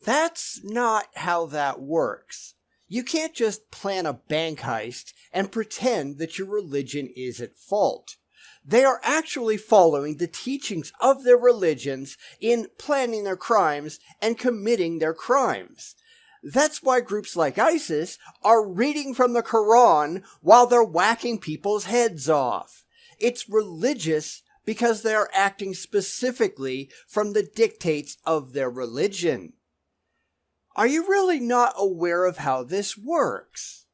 That's not how that works. You can't just plan a bank heist and pretend that your religion is at fault. They are actually following the teachings of their religions in planning their crimes and committing their crimes. That's why groups like ISIS are reading from the Quran while they're whacking people's heads off. It's religious because they are acting specifically from the dictates of their religion. Are you really not aware of how this works?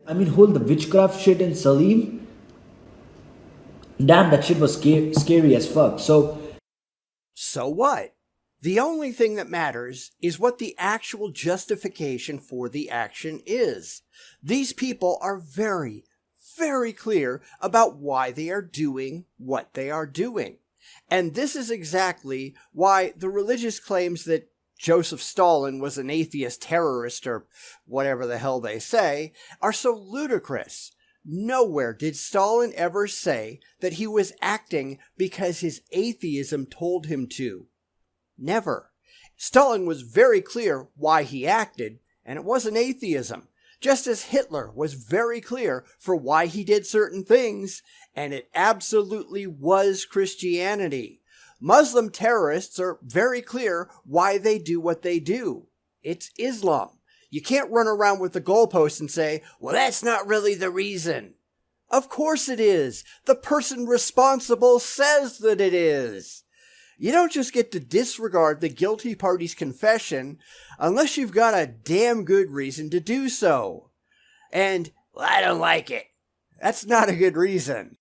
I mean, hold the witchcraft shit in Salim. Damn, that shit was scary as fuck. So what? The only thing that matters is what the actual justification for the action is. These people are very, very clear about why they are doing what they are doing. And this is exactly why the religious claims that Joseph Stalin was an atheist terrorist or whatever the hell they say are so ludicrous. Nowhere did Stalin ever say that he was acting because his atheism told him to. Never. Stalin was very clear why he acted, and it wasn't atheism. Just as Hitler was very clear for why he did certain things, and it absolutely was Christianity. Muslim terrorists are very clear why they do what they do. It's Islam. You can't run around with the goalpost and say, well, that's not really the reason. Of course it is. The person responsible says that it is. You don't just get to disregard the guilty party's confession unless you've got a damn good reason to do so. And, well, I don't like it. That's not a good reason.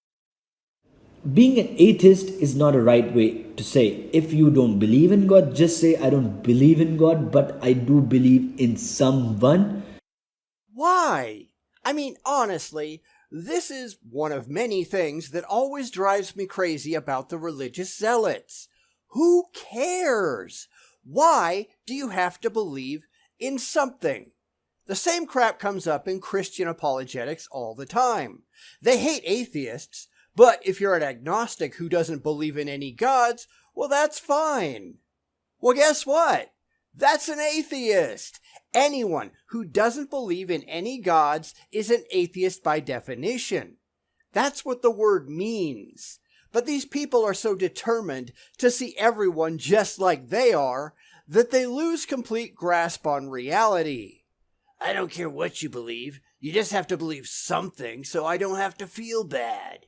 Being an atheist is not a right way to say. If you don't believe in God, just say, I don't believe in God, but I do believe in someone. Why? I mean, honestly, this is one of many things that always drives me crazy about the religious zealots. Who cares? Why do you have to believe in something? The same crap comes up in Christian apologetics all the time. They hate atheists, but if you're an agnostic who doesn't believe in any gods, well, that's fine. Well, guess what? That's an atheist. Anyone who doesn't believe in any gods is an atheist by definition. That's what the word means. But these people are so determined to see everyone just like they are that they lose complete grasp on reality. I don't care what you believe. You just have to believe something so I don't have to feel bad.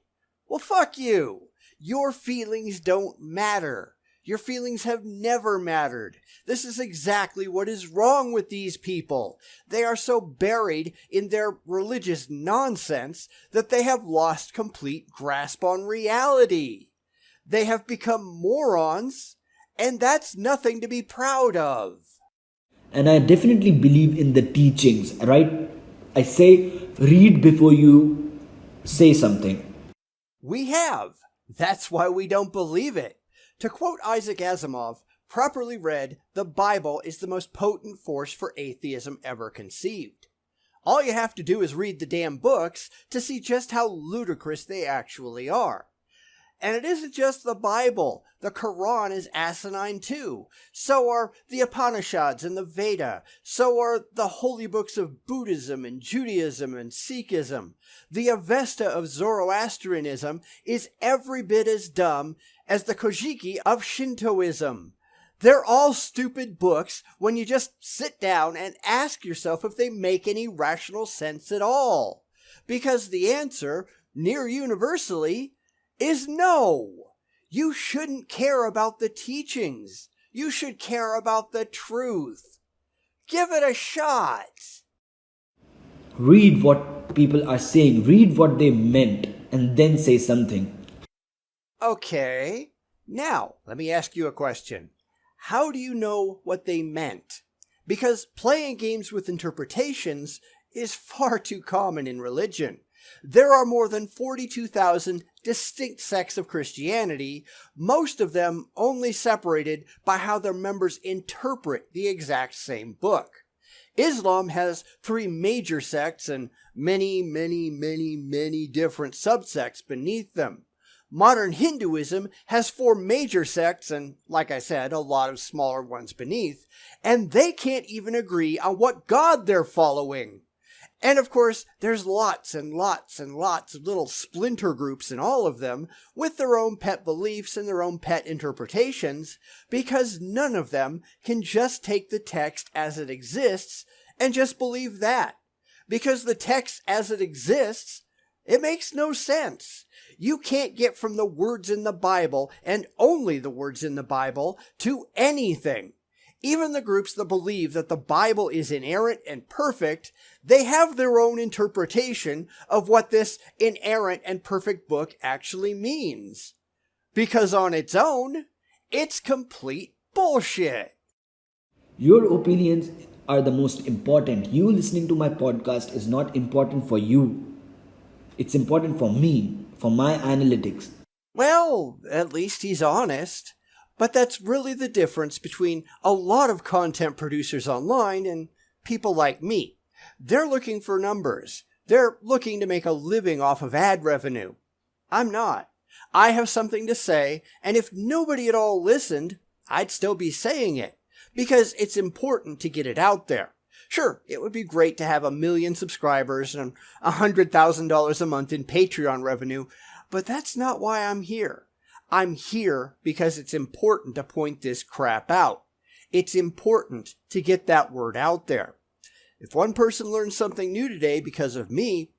Well, fuck you. Your feelings don't matter. Your feelings have never mattered. This is exactly what is wrong with these people. They are so buried in their religious nonsense that they have lost complete grasp on reality. They have become morons, and that's nothing to be proud of. And I definitely believe in the teachings, right? I say, read before you say something. We have. That's why we don't believe it. To quote Isaac Asimov, properly read, the Bible is the most potent force for atheism ever conceived. All you have to do is read the damn books to see just how ludicrous they actually are. And it isn't just the Bible. The Quran is asinine too. So are the Upanishads and the Veda. So are the holy books of Buddhism and Judaism and Sikhism. The Avesta of Zoroastrianism is every bit as dumb as the Kojiki of Shintoism. They're all stupid books when you just sit down and ask yourself if they make any rational sense at all. Because the answer, near universally, is no. You shouldn't care about the teachings. You should care about the truth. Give it a shot. Read what people are saying. Read what they meant and then say something. Okay. Now, let me ask you a question. How do you know what they meant? Because playing games with interpretations is far too common in religion. There are more than 42,000 distinct sects of Christianity, most of them only separated by how their members interpret the exact same book. Islam has 3 major sects and many different subsects beneath them. Modern Hinduism has 4 major sects and, like I said, a lot of smaller ones beneath, and they can't even agree on what god they're following. And of course, there's lots and lots and lots of little splinter groups in all of them with their own pet beliefs and their own pet interpretations, because none of them can just take the text as it exists and just believe that. Because the text as it exists, it makes no sense. You can't get from the words in the Bible, and only the words in the Bible, to anything. Even the groups that believe that the Bible is inerrant and perfect, they have their own interpretation of what this inerrant and perfect book actually means. Because on its own, it's complete bullshit. Your opinions are the most important. You listening to my podcast is not important for you. It's important for me, for my analytics. Well, at least he's honest. But that's really the difference between a lot of content producers online and people like me. They're looking for numbers. They're looking to make a living off of ad revenue. I'm not. I have something to say, and if nobody at all listened, I'd still be saying it, because it's important to get it out there. Sure, it would be great to have 1 million subscribers and $100,000 a month in Patreon revenue, but that's not why I'm here. I'm here because it's important to point this crap out. It's important to get that word out there. If one person learned something new today because of me,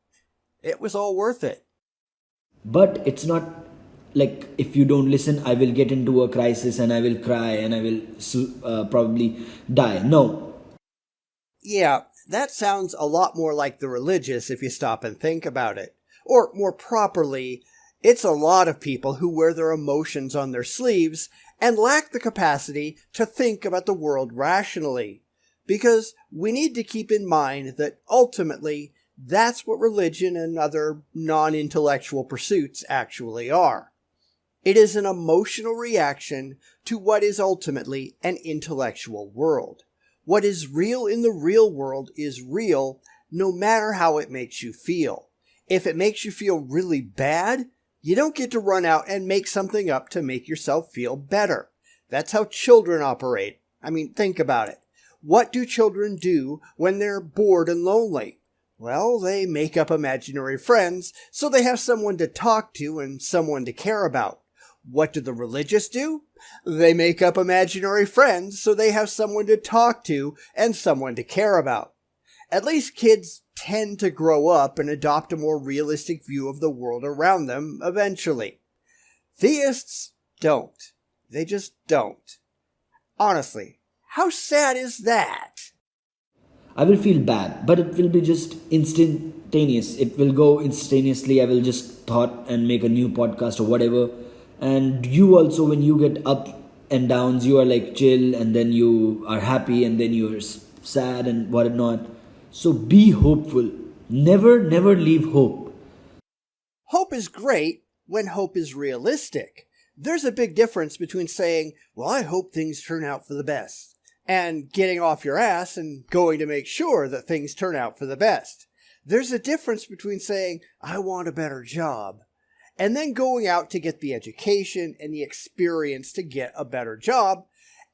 it was all worth it. But it's not like if you don't listen, I will get into a crisis and I will cry and I will probably die. No. Yeah, that sounds a lot more like the religious if you stop and think about it. Or more properly, it's a lot of people who wear their emotions on their sleeves and lack the capacity to think about the world rationally. Because we need to keep in mind that ultimately, that's what religion and other non-intellectual pursuits actually are. It is an emotional reaction to what is ultimately an intellectual world. What is real in the real world is real, no matter how it makes you feel. If it makes you feel really bad, you don't get to run out and make something up to make yourself feel better. That's how children operate. I mean, think about it. What do children do when they're bored and lonely? Well, they make up imaginary friends, so they have someone to talk to and someone to care about. What do the religious do? They make up imaginary friends, so they have someone to talk to and someone to care about. At least kids tend to grow up and adopt a more realistic view of the world around them eventually. Theists don't. They just don't. Honestly, how sad is that? I will feel bad, but it will be just instantaneous. It will go instantaneously. I will just thought and make a new podcast or whatever. And you also, when you get up and downs, you are like chill and then you are happy and then you are sad and whatnot. So be hopeful. Never leave hope. Hope is great when hope is realistic. There's a big difference between saying, well, I hope things turn out for the best, and getting off your ass and going to make sure that things turn out for the best. There's a difference between saying, I want a better job, and then going out to get the education and the experience to get a better job,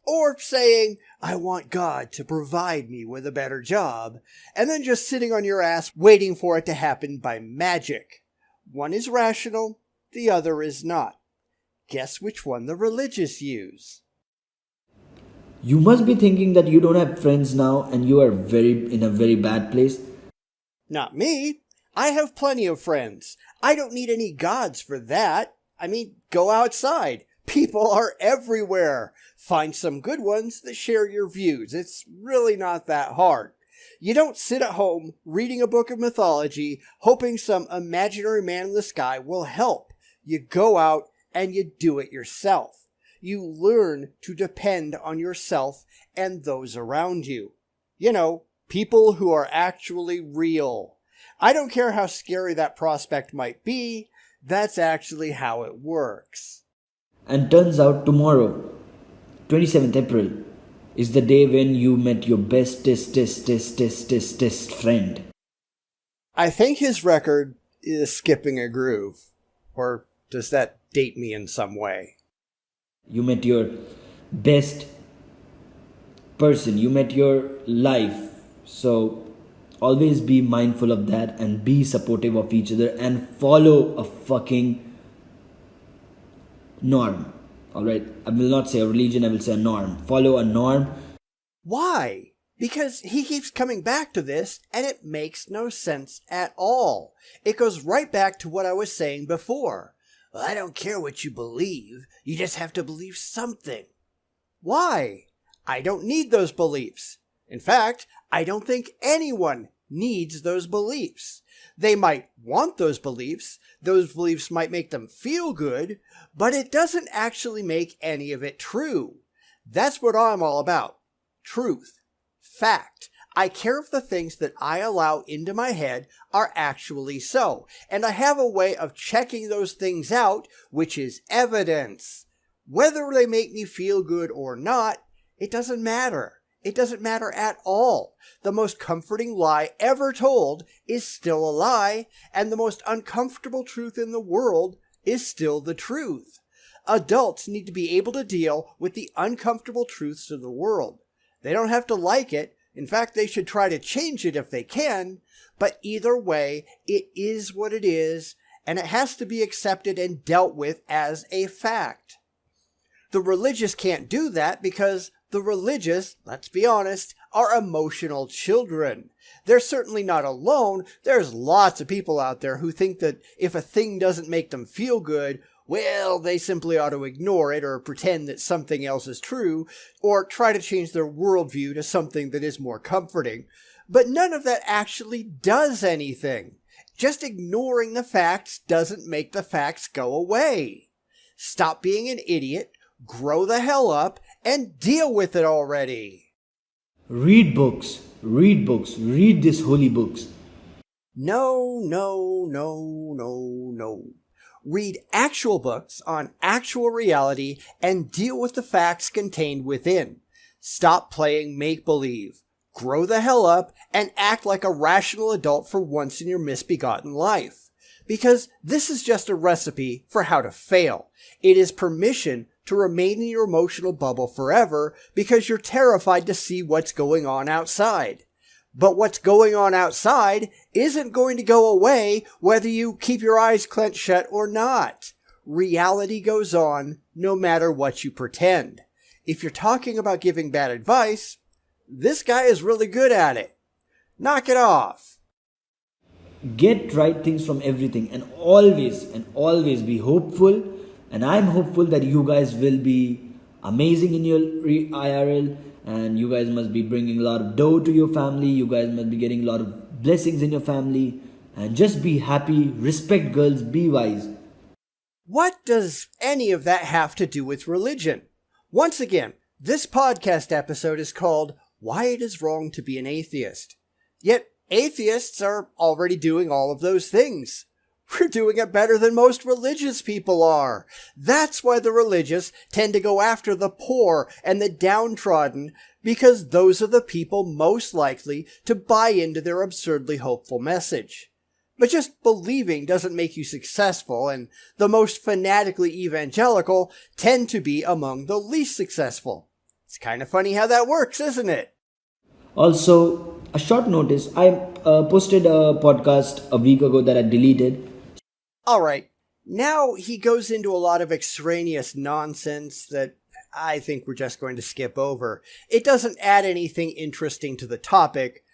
or saying, I want God to provide me with a better job, and then just sitting on your ass waiting for it to happen by magic. One is rational, the other is not. Guess which one the religious use. You must be thinking that you don't have friends now and you are in a very bad place. Not me. I have plenty of friends. I don't need any gods for that. I mean, go outside. People are everywhere. Find some good ones that share your views. It's really not that hard. You don't sit at home reading a book of mythology, hoping some imaginary man in the sky will help. You go out and you do it yourself. You learn to depend on yourself and those around you. You know, people who are actually real. I don't care how scary that prospect might be, that's actually how it works. And turns out tomorrow, 27th April, is the day when you met your bestest friend. I think his record is skipping a groove. Or does that date me in some way? You met your best person, you met your life. So always be mindful of that and be supportive of each other and follow a fucking norm. Alright, I will not say a religion, I will say a norm. Follow a norm. Why? Because he keeps coming back to this, and it makes no sense at all. It goes right back to what I was saying before. Well, I don't care what you believe, you just have to believe something. Why? I don't need those beliefs. In fact, I don't think anyone needs those beliefs. They might want those beliefs might make them feel good, but it doesn't actually make any of it true. That's what I'm all about. Truth. Fact. I care if the things that I allow into my head are actually so, and I have a way of checking those things out, which is evidence. Whether they make me feel good or not, it doesn't matter. It doesn't matter at all. The most comforting lie ever told is still a lie, and the most uncomfortable truth in the world is still the truth. Adults need to be able to deal with the uncomfortable truths of the world. They don't have to like it. In fact, they should try to change it if they can, but either way, it is what it is, and it has to be accepted and dealt with as a fact. The religious can't do that because the religious, let's be honest, are emotional children. They're certainly not alone. There's lots of people out there who think that if a thing doesn't make them feel good, well, they simply ought to ignore it or pretend that something else is true, or try to change their worldview to something that is more comforting. But none of that actually does anything. Just ignoring the facts doesn't make the facts go away. Stop being an idiot, grow the hell up, and deal with it already. Read books, read these holy books. No. Read actual books on actual reality and deal with the facts contained within. Stop playing make-believe. Grow the hell up and act like a rational adult for once in your misbegotten life. Because this is just a recipe for how to fail. It is permission to remain in your emotional bubble forever because you're terrified to see what's going on outside. But what's going on outside isn't going to go away whether you keep your eyes clenched shut or not. Reality goes on no matter what you pretend. If you're talking about giving bad advice, this guy is really good at it. Knock it off. Get right things from everything and always be hopeful. And I'm hopeful that you guys will be amazing in your IRL. And you guys must be bringing a lot of dough to your family. You guys must be getting a lot of blessings in your family. And just be happy, respect girls, be wise. What does any of that have to do with religion? Once again, this podcast episode is called Why It Is Wrong to Be an Atheist. Yet atheists are already doing all of those things. We're doing it better than most religious people are. That's why the religious tend to go after the poor and the downtrodden, because those are the people most likely to buy into their absurdly hopeful message. But just believing doesn't make you successful, and the most fanatically evangelical tend to be among the least successful. It's kind of funny how that works, isn't it? Also, a short notice. I posted a podcast a week ago that I deleted. Alright, now he goes into a lot of extraneous nonsense that I think we're just going to skip over. It doesn't add anything interesting to the topic,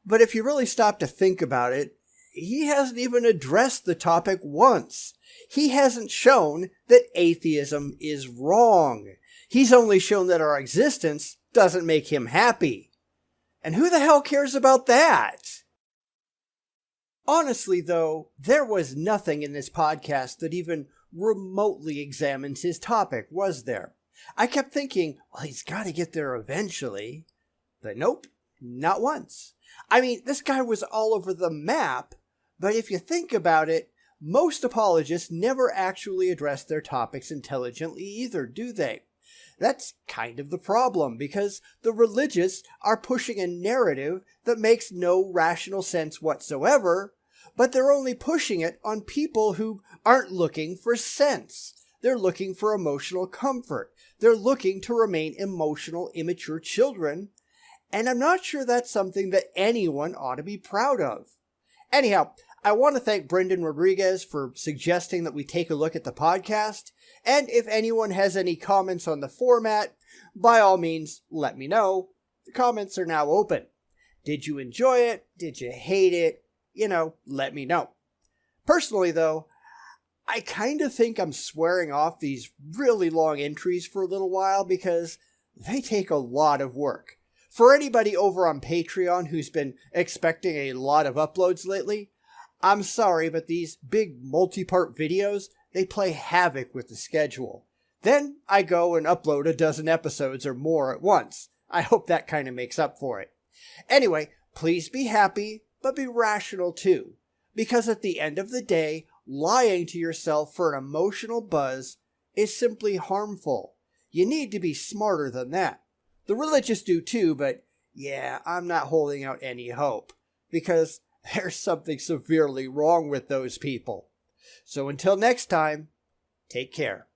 but if you really stop to think about it, he hasn't even addressed the topic once. He hasn't shown that atheism is wrong. He's only shown that our existence doesn't make him happy. And who the hell cares about that? Honestly, though, there was nothing in this podcast that even remotely examines his topic, was there? I kept thinking, well, he's got to get there eventually. But nope, not once. I mean, this guy was all over the map, but if you think about it, most apologists never actually address their topics intelligently either, do they? That's kind of the problem, because the religious are pushing a narrative that makes no rational sense whatsoever, but they're only pushing it on people who aren't looking for sense. They're looking for emotional comfort. They're looking to remain emotional, immature children, and I'm not sure that's something that anyone ought to be proud of. Anyhow, I want to thank Brendan Rodriguez for suggesting that we take a look at the podcast, and if anyone has any comments on the format, by all means, let me know. The comments are now open. Did you enjoy it? Did you hate it? Let me know. Personally, though, I kind of think I'm swearing off these really long entries for a little while because they take a lot of work. For anybody over on Patreon who's been expecting a lot of uploads lately, I'm sorry, but these big multi-part videos, they play havoc with the schedule. Then I go and upload a dozen episodes or more at once. I hope that kind of makes up for it. Anyway, please be happy, but be rational too. Because at the end of the day, lying to yourself for an emotional buzz is simply harmful. You need to be smarter than that. The religious do too, but yeah, I'm not holding out any hope. Because there's something severely wrong with those people. So until next time, take care.